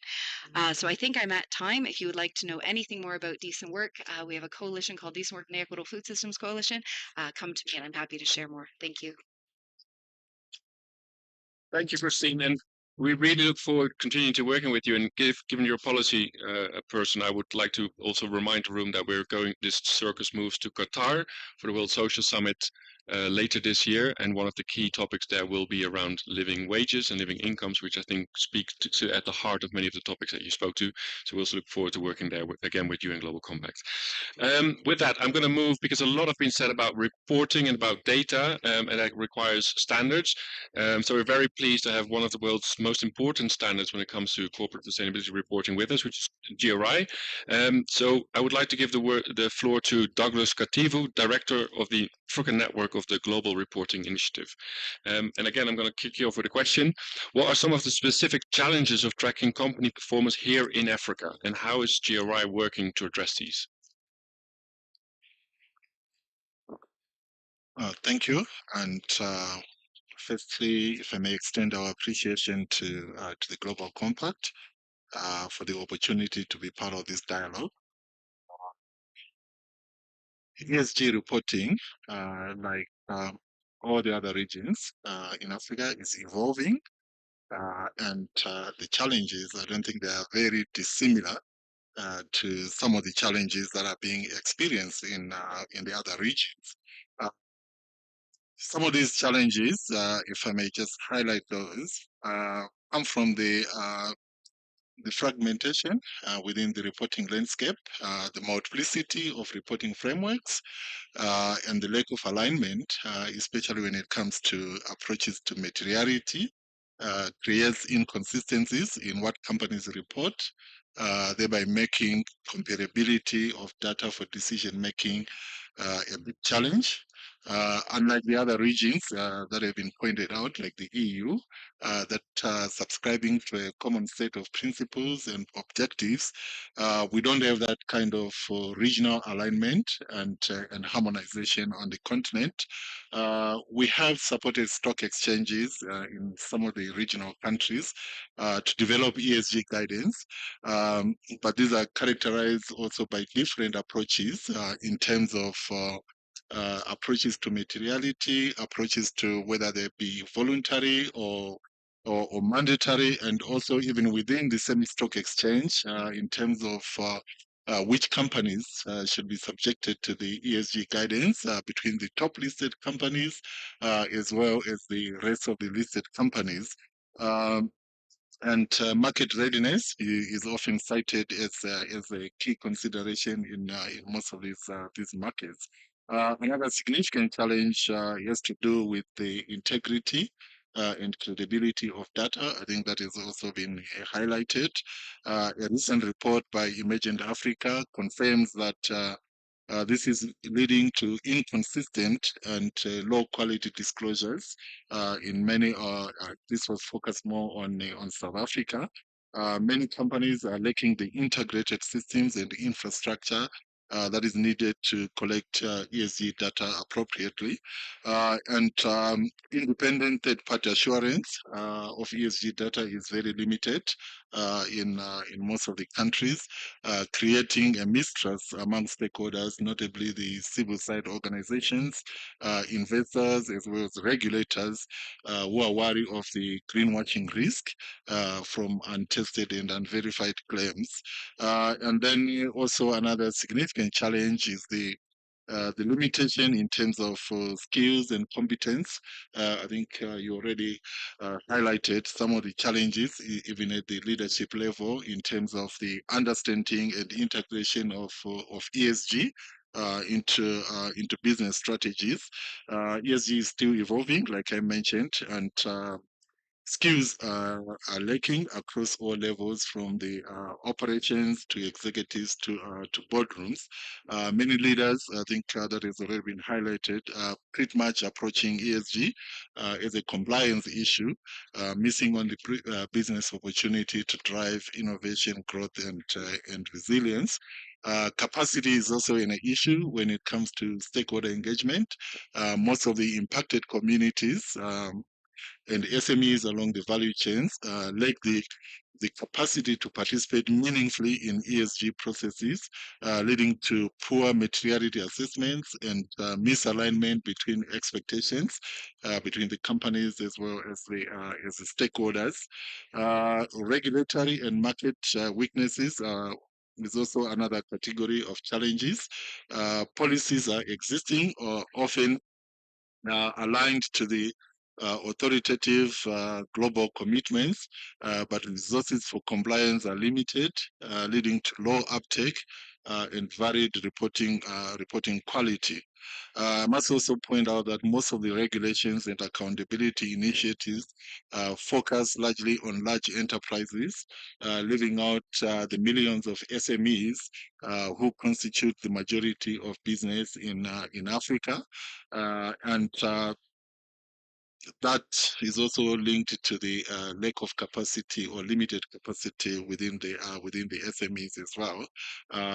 So I think I'm at time. If you would like to know anything more about decent work, we have a coalition called Decent Work and Equitable Food Systems Coalition. Come to me and I'm happy to share more. Thank you. Thank you, Christine. And we really look forward to continuing to working with you. And given your policy person, I would like to also remind the room that we're going, this circus moves to Qatar for the World Social Summit later this year. And one of the key topics there will be around living wages and living incomes, which I think speak to at the heart of many of the topics that you spoke to. So we also look forward to working there again with you in Global Compact. With that, I'm going to move, because a lot has been said about reporting and about data, and that requires standards. So we're very pleased to have one of the world's most important standards when it comes to corporate sustainability reporting with us, which is GRI. So I would like to give the floor to Douglas Kativu, Director of the African Network of the Global Reporting Initiative. And again, I'm going to kick you off with a question. What are some of the specific challenges of tracking company performance here in Africa, and how is GRI working to address these? Thank you. And firstly, if I may extend our appreciation to the Global Compact for the opportunity to be part of this dialogue. ESG reporting, like all the other regions in Africa, is evolving, and the challenges, I don't think they are very dissimilar to some of the challenges that are being experienced in the other regions. Some of these challenges, if I may just highlight those, come from the fragmentation within the reporting landscape, the multiplicity of reporting frameworks, and the lack of alignment, especially when it comes to approaches to materiality, creates inconsistencies in what companies report, thereby making comparability of data for decision making a big challenge. Unlike the other regions that have been pointed out, like the EU, that are subscribing to a common set of principles and objectives, we don't have that kind of regional alignment and harmonization on the continent. We have supported stock exchanges in some of the regional countries to develop ESG guidance, but these are characterized also by different approaches in terms of approaches to materiality, approaches to whether they be voluntary or mandatory, and also even within the same stock exchange in terms of which companies should be subjected to the ESG guidance between the top listed companies as well as the rest of the listed companies. And market readiness is often cited as a key consideration in most of these markets. Another significant challenge has to do with the integrity and credibility of data. I think that has also been highlighted. A recent report by Emergent Africa confirms that this is leading to inconsistent and low quality disclosures in many, this was focused more on South Africa. Many companies are lacking the integrated systems and infrastructure that is needed to collect ESG data appropriately, and independent third-party assurance of ESG data is very limited in most of the countries, creating a mistrust among stakeholders, notably the civil side organizations, investors, as well as regulators who are wary of the greenwashing risk from untested and unverified claims. And then also another significant challenge is the limitation in terms of skills and competence. I think you already highlighted some of the challenges, even at the leadership level, in terms of the understanding and integration of ESG. Into business strategies. ESG is still evolving, like I mentioned, and skills are lacking across all levels, from the operations to executives to boardrooms. Many leaders, I think that has already been highlighted, pretty much approaching ESG as a compliance issue, missing on the business opportunity to drive innovation, growth, and resilience. Capacity is also an issue when it comes to stakeholder engagement. Most of the impacted communities and SMEs along the value chains lack the capacity to participate meaningfully in ESG processes, leading to poor materiality assessments and misalignment between expectations between the companies as well as the stakeholders. Regulatory and market weaknesses is also another category of challenges. Policies are existing or often aligned to the authoritative global commitments, but resources for compliance are limited, leading to low uptake and varied reporting quality. I must also point out that most of the regulations and accountability initiatives focus largely on large enterprises, leaving out the millions of SMEs who constitute the majority of business in Africa. And that is also linked to the lack of capacity or limited capacity within the SMEs as well.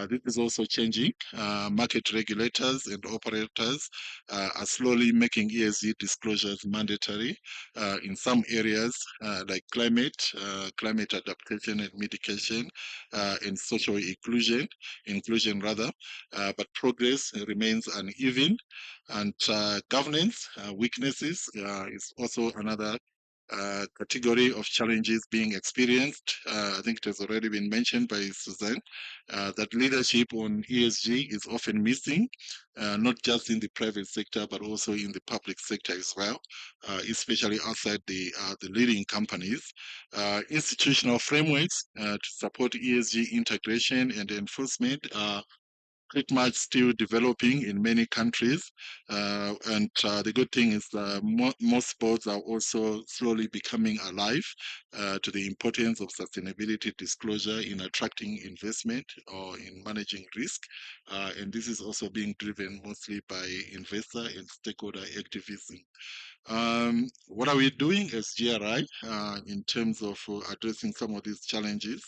This is also changing. Market regulators and operators are slowly making ESG disclosures mandatory in some areas like climate adaptation and mitigation, and social inclusion rather. But progress remains uneven. And governance weaknesses is also another category of challenges being experienced. I think it has already been mentioned by Suzanne that leadership on ESG is often missing, not just in the private sector, but also in the public sector as well, especially outside the leading companies. Institutional frameworks to support ESG integration and enforcement are pretty much still developing in many countries. And the good thing is that most boards are also slowly becoming alive to the importance of sustainability disclosure in attracting investment or in managing risk. And this is also being driven mostly by investor and stakeholder activism. What are we doing as GRI in terms of addressing some of these challenges?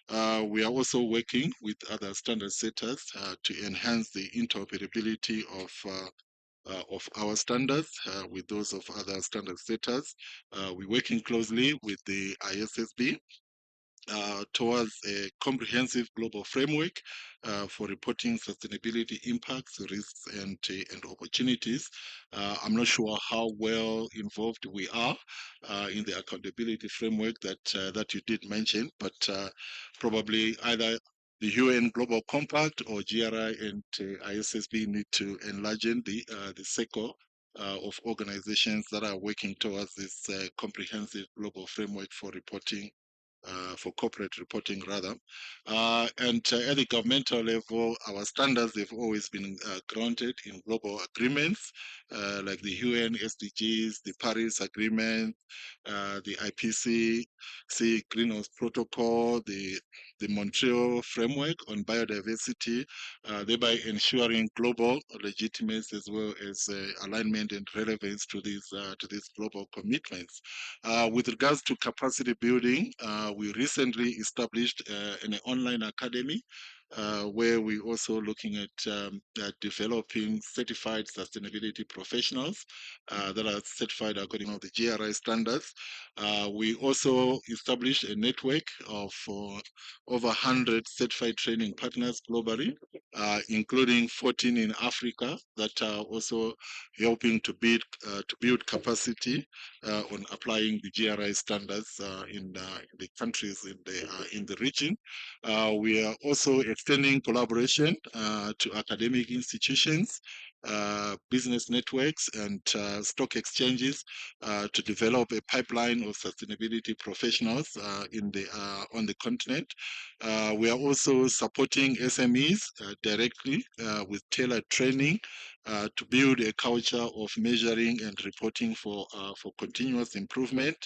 We are also working with other standard setters to enhance the interoperability of our standards with those of other standard setters. We're working closely with the ISSB towards a comprehensive global framework for reporting sustainability impacts, risks, and opportunities. I'm not sure how well involved we are in the accountability framework that you did mention, but probably either the UN Global Compact or GRI and ISSB need to enlarge the circle of organizations that are working towards this comprehensive global framework for reporting, for corporate reporting rather. And at the governmental level, our standards have always been grounded in global agreements like the UN SDGs, the Paris Agreement, the IPCC Greenhouse Protocol, the Montreal Framework on Biodiversity, thereby ensuring global legitimacy as well as alignment and relevance to these global commitments. With regards to capacity building, we recently established an online academy where we're also looking at developing certified sustainability professionals that are certified according to the GRI standards. We also established a network of over 100 certified training partners globally, including 14 in Africa that are also helping to build capacity on applying the GRI standards in the countries in the region. We are also extending collaboration to academic institutions, business networks, and stock exchanges to develop a pipeline of sustainability professionals on the continent. We are also supporting SMEs directly with tailored training to build a culture of measuring and reporting for continuous improvement.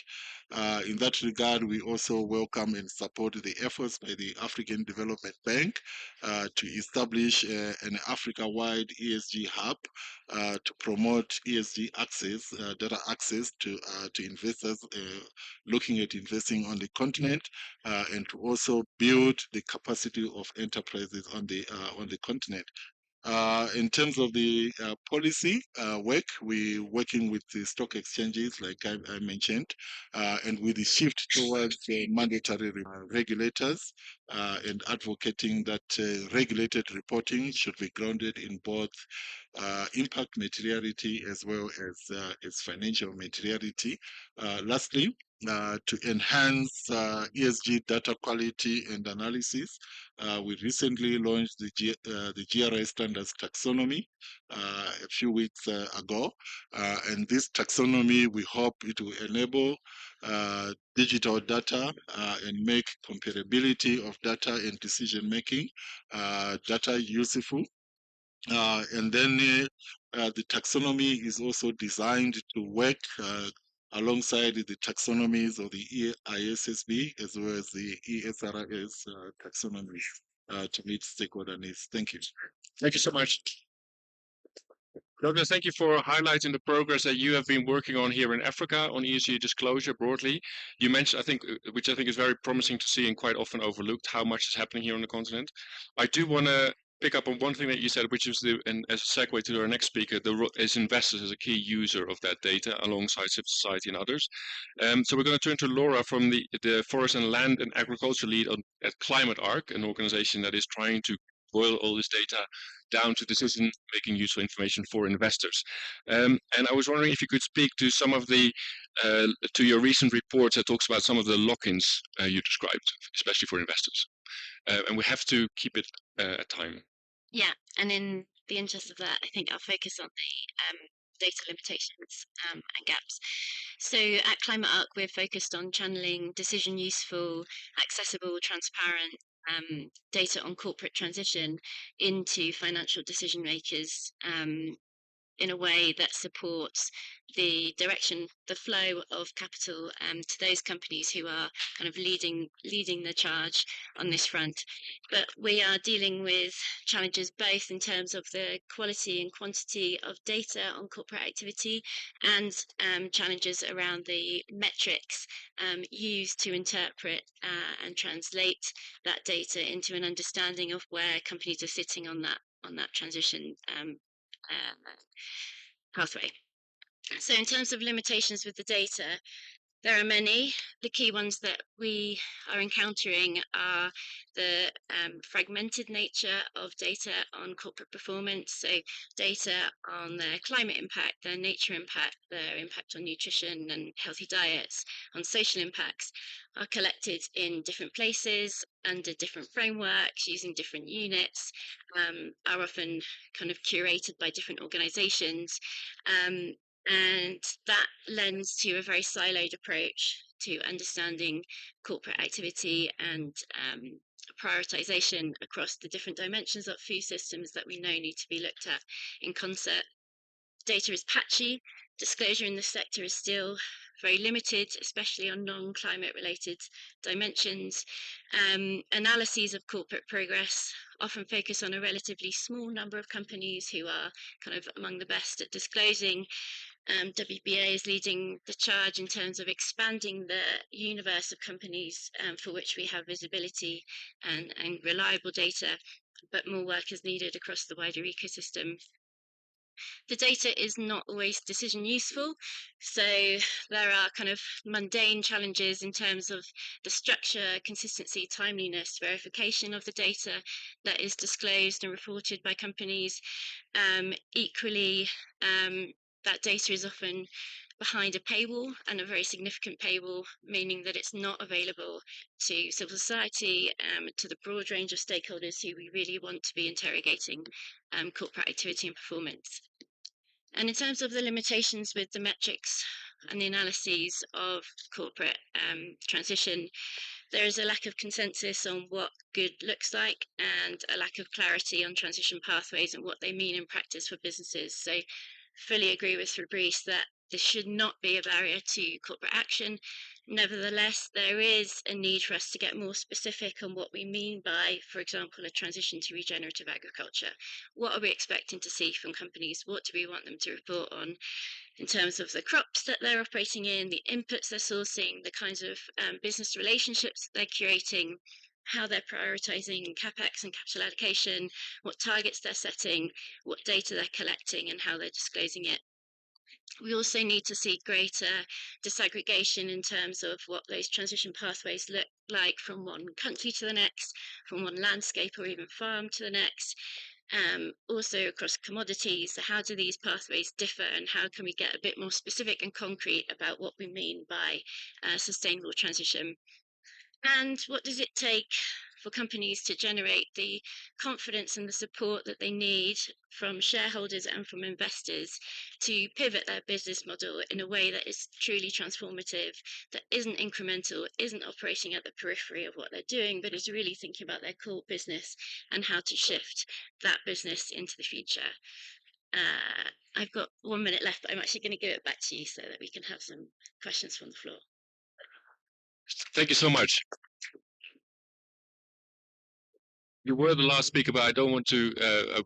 In that regard, we also welcome and support the efforts by the African Development Bank to establish an Africa-wide ESG hub to promote ESG access, data access to investors looking at investing on the continent, and to also build the capacity of enterprises on the continent. In terms of the policy work, we're working with the stock exchanges, like I mentioned, and with the shift towards mandatory regulators and advocating that regulated reporting should be grounded in both impact materiality as well as financial materiality. Lastly, to enhance ESG data quality and analysis, we recently launched the GRI standards taxonomy a few weeks ago, and this taxonomy, we hope it will enable digital data and make comparability of data and decision making data useful. And then the taxonomy is also designed to work alongside the taxonomies of the ISSB as well as the ESRS taxonomy to meet stakeholder needs. Thank you. Thank you so much. Douglas, thank you for highlighting the progress that you have been working on here in Africa on ESG disclosure broadly. You mentioned, which I think is very promising to see and quite often overlooked, how much is happening here on the continent. I do want to pick up on one thing that you said, which is and as a segue to our next speaker, as investors as a key user of that data alongside civil society and others. So we're going to turn to Laura from the Forest and Land and Agriculture lead at Climate Arc, an organization that is trying to boil all this data down to decision-making useful information for investors. And I was wondering if you could speak to some of to your recent reports that talks about some of the lock-ins you described, especially for investors. And we have to keep it at time. Yeah, and in the interest of that, I think I'll focus on the data limitations and gaps. So at Climate Arc, we're focused on channeling decision useful, accessible, transparent data on corporate transition into financial decision makers in a way that supports the direction, the flow of capital to those companies who are kind of leading the charge on this front. But we are dealing with challenges both in terms of the quality and quantity of data on corporate activity and challenges around the metrics used to interpret and translate that data into an understanding of where companies are sitting on that transition pathway. So in terms of limitations with the data, there are many. The key ones that we are encountering are the fragmented nature of data on corporate performance, so data on their climate impact, their nature impact, their impact on nutrition and healthy diets, on social impacts, are collected in different places under different frameworks using different units, are often kind of curated by different organizations. And that lends to a very siloed approach to understanding corporate activity and prioritization across the different dimensions of food systems that we know need to be looked at in concert. Data is patchy. Disclosure in the sector is still very limited, especially on non-climate related dimensions. Analyses of corporate progress often focus on a relatively small number of companies who are kind of among the best at disclosing, WBA is leading the charge in terms of expanding the universe of companies for which we have visibility and reliable data, but more work is needed across the wider ecosystem. The data is not always decision useful, so there are kind of mundane challenges in terms of the structure, consistency, timeliness, verification of the data that is disclosed and reported by companies. Equally, that data is often behind a paywall, and a very significant paywall, meaning that it's not available to civil society, to the broad range of stakeholders who we really want to be interrogating corporate activity and performance. And in terms of the limitations with the metrics and the analyses of corporate transition, there is a lack of consensus on what good looks like and a lack of clarity on transition pathways and what they mean in practice for businesses. So fully agree with Fabrice that this should not be a barrier to corporate action. Nevertheless, there is a need for us to get more specific on what we mean by, for example, a transition to regenerative agriculture. What are we expecting to see from companies? What do we want them to report on in terms of the crops that they're operating in, the inputs they're sourcing, the kinds of business relationships they're curating, how they're prioritizing capex and capital allocation, what targets they're setting, what data they're collecting, and how they're disclosing it. We also need to see greater disaggregation in terms of what those transition pathways look like from one country to the next, from one landscape or even farm to the next. Also across commodities, so how do these pathways differ, and how can we get a bit more specific and concrete about what we mean by sustainable transition? And what does it take for companies to generate the confidence and the support that they need from shareholders and from investors to pivot their business model in a way that is truly transformative, that isn't incremental, isn't operating at the periphery of what they're doing, but is really thinking about their core business and how to shift that business into the future. I've got 1 minute left, but I'm actually going to give it back to you so that we can have some questions from the floor. Thank you so much. You were the last speaker, but I don't want to.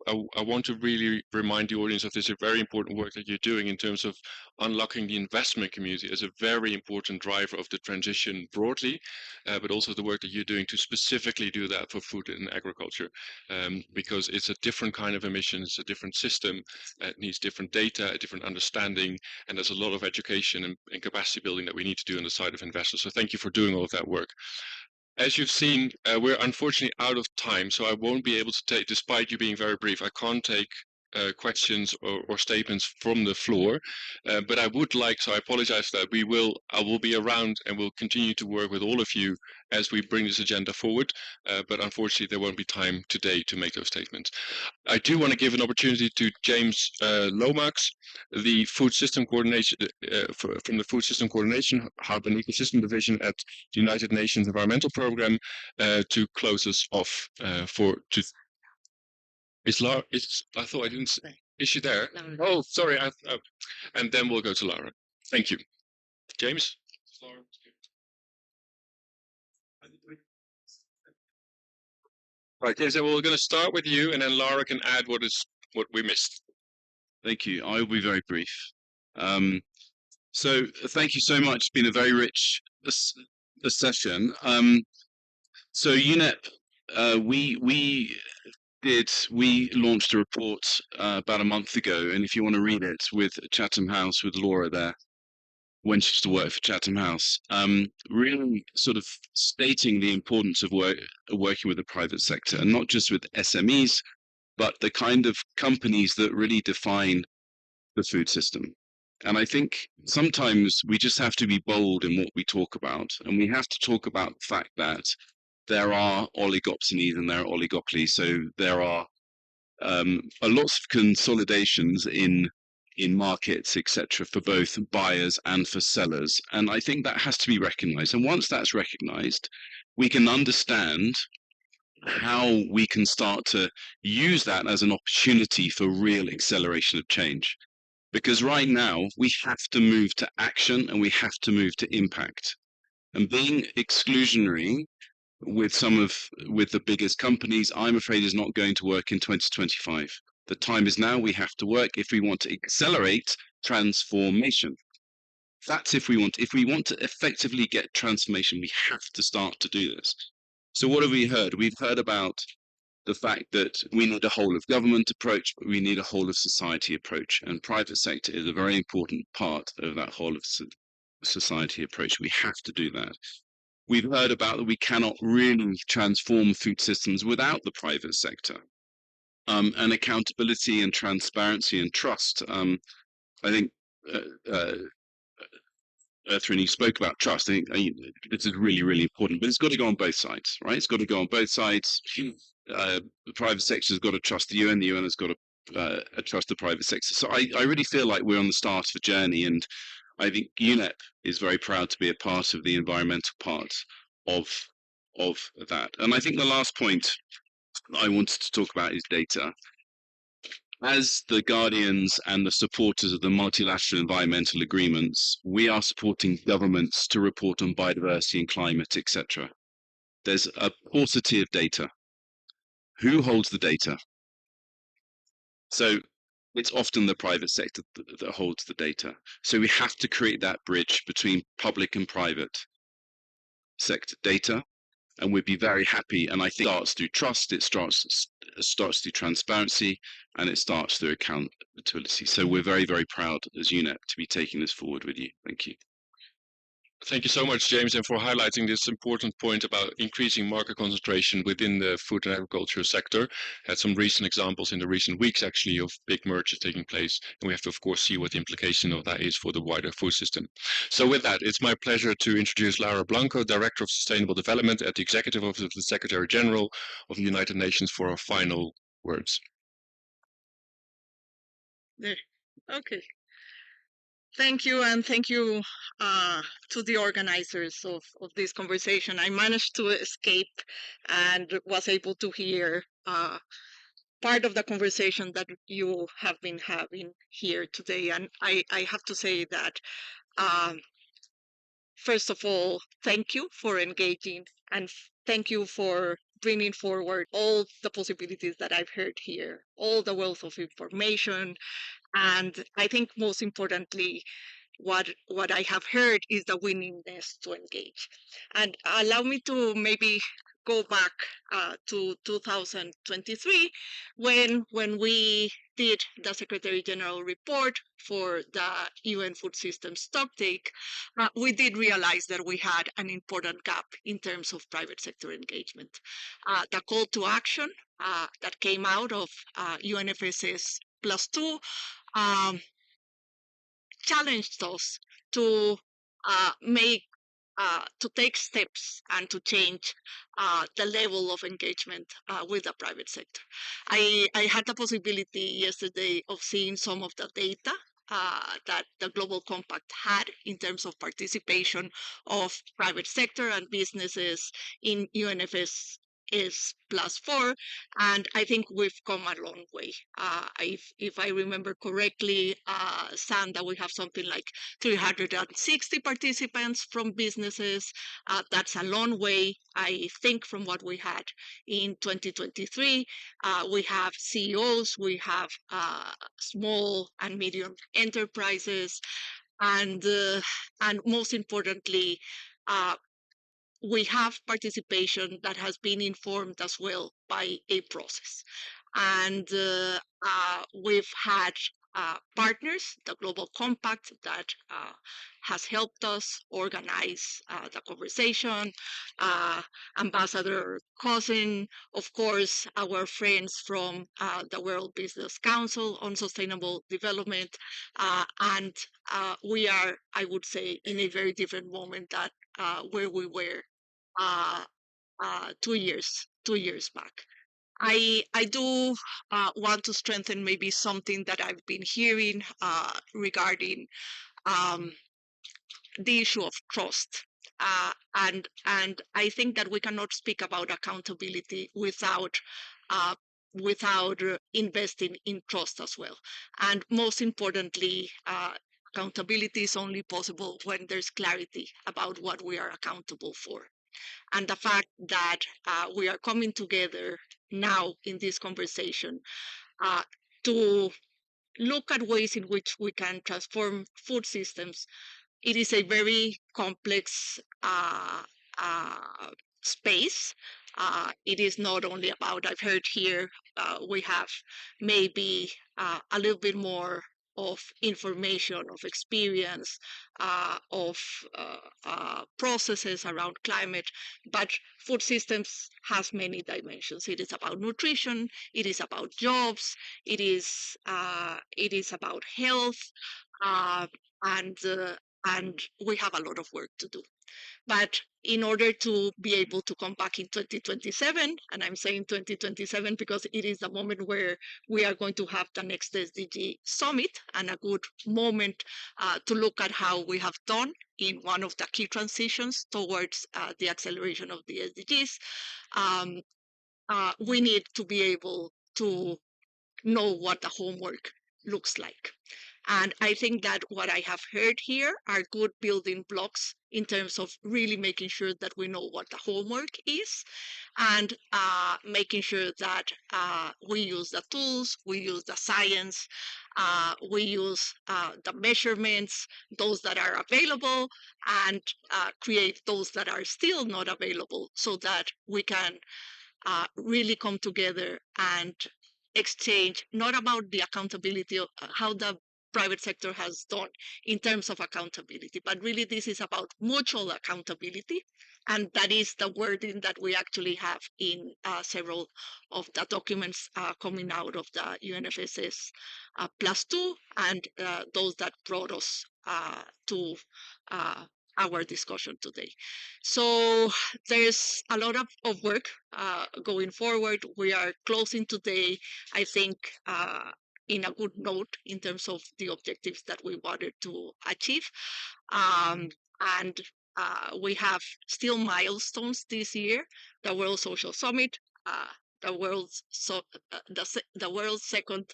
I want to really remind the audience of this very important work that you're doing in terms of unlocking the investment community as a very important driver of the transition broadly, but also the work that you're doing to specifically do that for food and agriculture, because it's a different kind of emission, it's a different system, it needs different data, a different understanding, and there's a lot of education and capacity building that we need to do on the side of investors. So thank you for doing all of that work. As you've seen, we're unfortunately out of time, so I won't be able to take, despite you being very brief, I can't take questions or statements from the floor, but I would like, so I apologize for that. I will be around and we'll continue to work with all of you as we bring this agenda forward, but unfortunately there won't be time today to make those statements. I do want to give an opportunity to James Lomax, the Food System Coordination from the Food System Coordination Hub and Ecosystem Division at the United Nations Environmental Programme, to close us off. I thought I didn't say. Is she there? No. Oh, sorry. And then we'll go to Lara. Thank you, James. Right, James. Well, we're going to start with you, and then Lara can add what we missed. Thank you. I will be very brief. So thank you so much. It's been a very rich session. So UNEP, we launched a report about a month ago, and if you want to read it, with Chatham House, with Laura there, when she used to work for Chatham House, really sort of stating the importance of working with the private sector, and not just with SMEs, but the kind of companies that really define the food system. And I think sometimes we just have to be bold in what we talk about, and we have to talk about the fact that there are oligopsonies and there are oligopolies. So there are lots of consolidations in markets, etc., for both buyers and for sellers. And I think that has to be recognized. And once that's recognized, we can understand how we can start to use that as an opportunity for real acceleration of change. Because right now, we have to move to action and we have to move to impact. And being exclusionary with the biggest companies, I'm afraid, is not going to work in 2025. The time is now. We have to work if we want to accelerate transformation. That's if we want to effectively get transformation, we have to start to do this. So what have we heard? We've heard about the fact that we need a whole of government approach, but we need a whole of society approach, and private sector is a very important part of that whole of society approach. We have to do that. We've heard about that we cannot really transform food systems without the private sector. And accountability and transparency and trust. I think Earthryn, you spoke about trust. I think this is really, really important, but it's got to go on both sides, right? It's got to go on both sides. The private sector has got to trust the UN has got to trust the private sector. So I really feel like we're on the start of a journey, and I think UNEP is very proud to be a part of the environmental part of that. And I think the last point I wanted to talk about is data. As the guardians and the supporters of the multilateral environmental agreements, we are supporting governments to report on biodiversity and climate, etc. There's a paucity of data. Who holds the data? So it's often the private sector that holds the data. So we have to create that bridge between public and private sector data. And we'd be very happy. And I think it starts through trust, it starts through transparency, and it starts through accountability. So we're very, very proud as UNEP to be taking this forward with you. Thank you. Thank you so much, James, and for highlighting this important point about increasing market concentration within the food and agriculture sector. Had some recent examples in the recent weeks, actually, of big mergers taking place, and we have to, of course, see what the implication of that is for the wider food system. So with that, it's my pleasure to introduce Laura Blanco, Director of Sustainable Development at the Executive Office of the Secretary General of the United Nations, for our final words. There. Okay. Thank you, and thank you to the organizers of this conversation. I managed to escape and was able to hear part of the conversation that you have been having here today. And I have to say that, first of all, thank you for engaging, and thank you for bringing forward all the possibilities that I've heard here, all the wealth of information. And I think most importantly, what I have heard is the willingness to engage. And allow me to maybe go back to 2023, when we did the Secretary General report for the UN food system stocktake. We did realize that we had an important gap in terms of private sector engagement. The call to action that came out of UNFSS +2 challenged us to take steps and to change the level of engagement with the private sector. I had the possibility yesterday of seeing some of the data that the Global Compact had in terms of participation of private sector and businesses in UNFSS +4, and I think we've come a long way. If I remember correctly, Sanda, we have something like 360 participants from businesses. That's a long way, I think, from what we had in 2023. We have CEOs, we have small and medium enterprises, and most importantly, we have participation that has been informed as well by a process. And we've had partners, the Global Compact, that has helped us organize the conversation, Ambassador Cousin, of course, our friends from the World Business Council on Sustainable Development, and we are, I would say, in a very different moment that where we were 2 years back. I do want to strengthen maybe something that I've been hearing regarding the issue of trust. And I think that we cannot speak about accountability without investing in trust as well. And most importantly, accountability is only possible when there's clarity about what we are accountable for. And the fact that we are coming together now in this conversation to look at ways in which we can transform food systems. It is a very complex space. It is not only about, I've heard here, we have maybe a little bit more of information, of experience, of processes around climate, but food systems has many dimensions. It is about nutrition, it is about jobs, it is about health, and we have a lot of work to do. But in order to be able to come back in 2027, and I'm saying 2027 because it is the moment where we are going to have the next SDG summit, and a good moment to look at how we have done in one of the key transitions towards the acceleration of the SDGs. We need to be able to know what the homework looks like. And I think that what I have heard here are good building blocks in terms of really making sure that we know what the homework is, and making sure that we use the tools, we use the science, we use the measurements, those that are available, and create those that are still not available, so that we can really come together and exchange, not about the accountability of how the private sector has done in terms of accountability, but really this is about mutual accountability. And that is the wording that we actually have in several of the documents coming out of the UNFSS +2, and those that brought us to our discussion today. So there's a lot of work going forward. We are closing today, I think, in a good note in terms of the objectives that we wanted to achieve. And we have still milestones this year: the World Social Summit, the world's second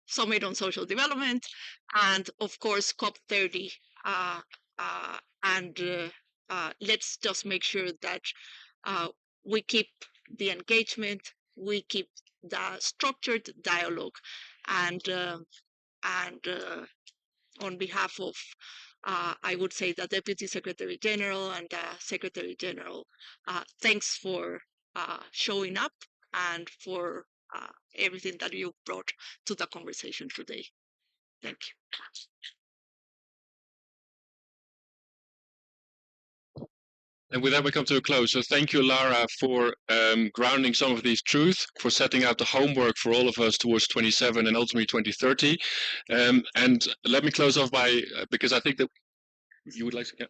Summit on Social Development, and of course COP30. Let's just make sure that we keep the engagement, we keep the structured dialogue, and on behalf of, I would say, the Deputy Secretary General and the Secretary General, thanks for showing up and for everything that you brought to the conversation today. Thank you. And with that, we come to a close. So thank you, Lara, for grounding some of these truths, for setting out the homework for all of us towards 27 and ultimately 2030. And let me close off by, because I think that you would like to...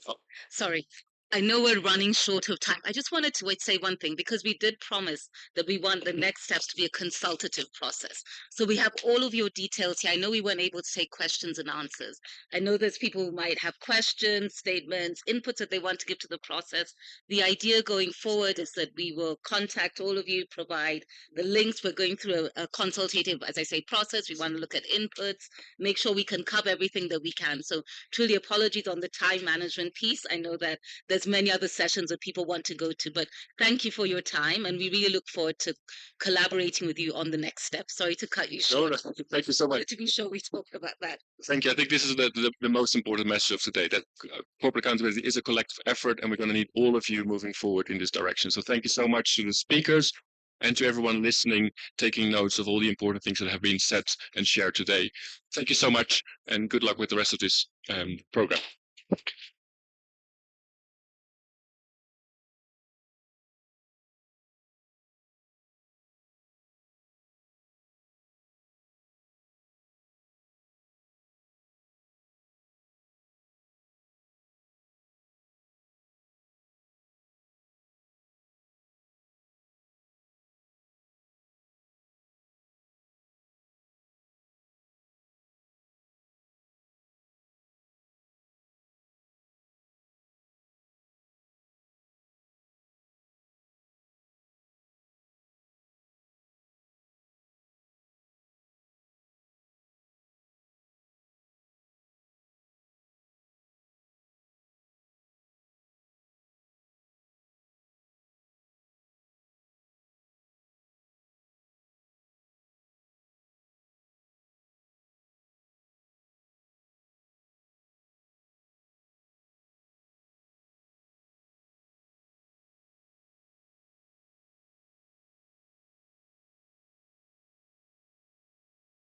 Oh. Sorry. I know we're running short of time. I just wanted to say one thing, because we did promise that we want the next steps to be a consultative process. So we have all of your details here. I know we weren't able to take questions and answers. I know there's people who might have questions, statements, inputs that they want to give to the process. The idea going forward is that we will contact all of you, provide the links. We're going through a consultative, as I say, process. We want to look at inputs, make sure we can cover everything that we can. So truly apologies on the time management piece. I know that there's many other sessions that people want to go to, but thank you for your time, and we really look forward to collaborating with you on the next step. Sorry to cut you short. No, thank you so much. To be sure we talk about that. Thank you. I think this is the most important message of today, that corporate accountability is a collective effort, and we're going to need all of you moving forward in this direction. So thank you so much to the speakers and to everyone listening, taking notes of all the important things that have been said and shared today. Thank you so much, and good luck with the rest of this program.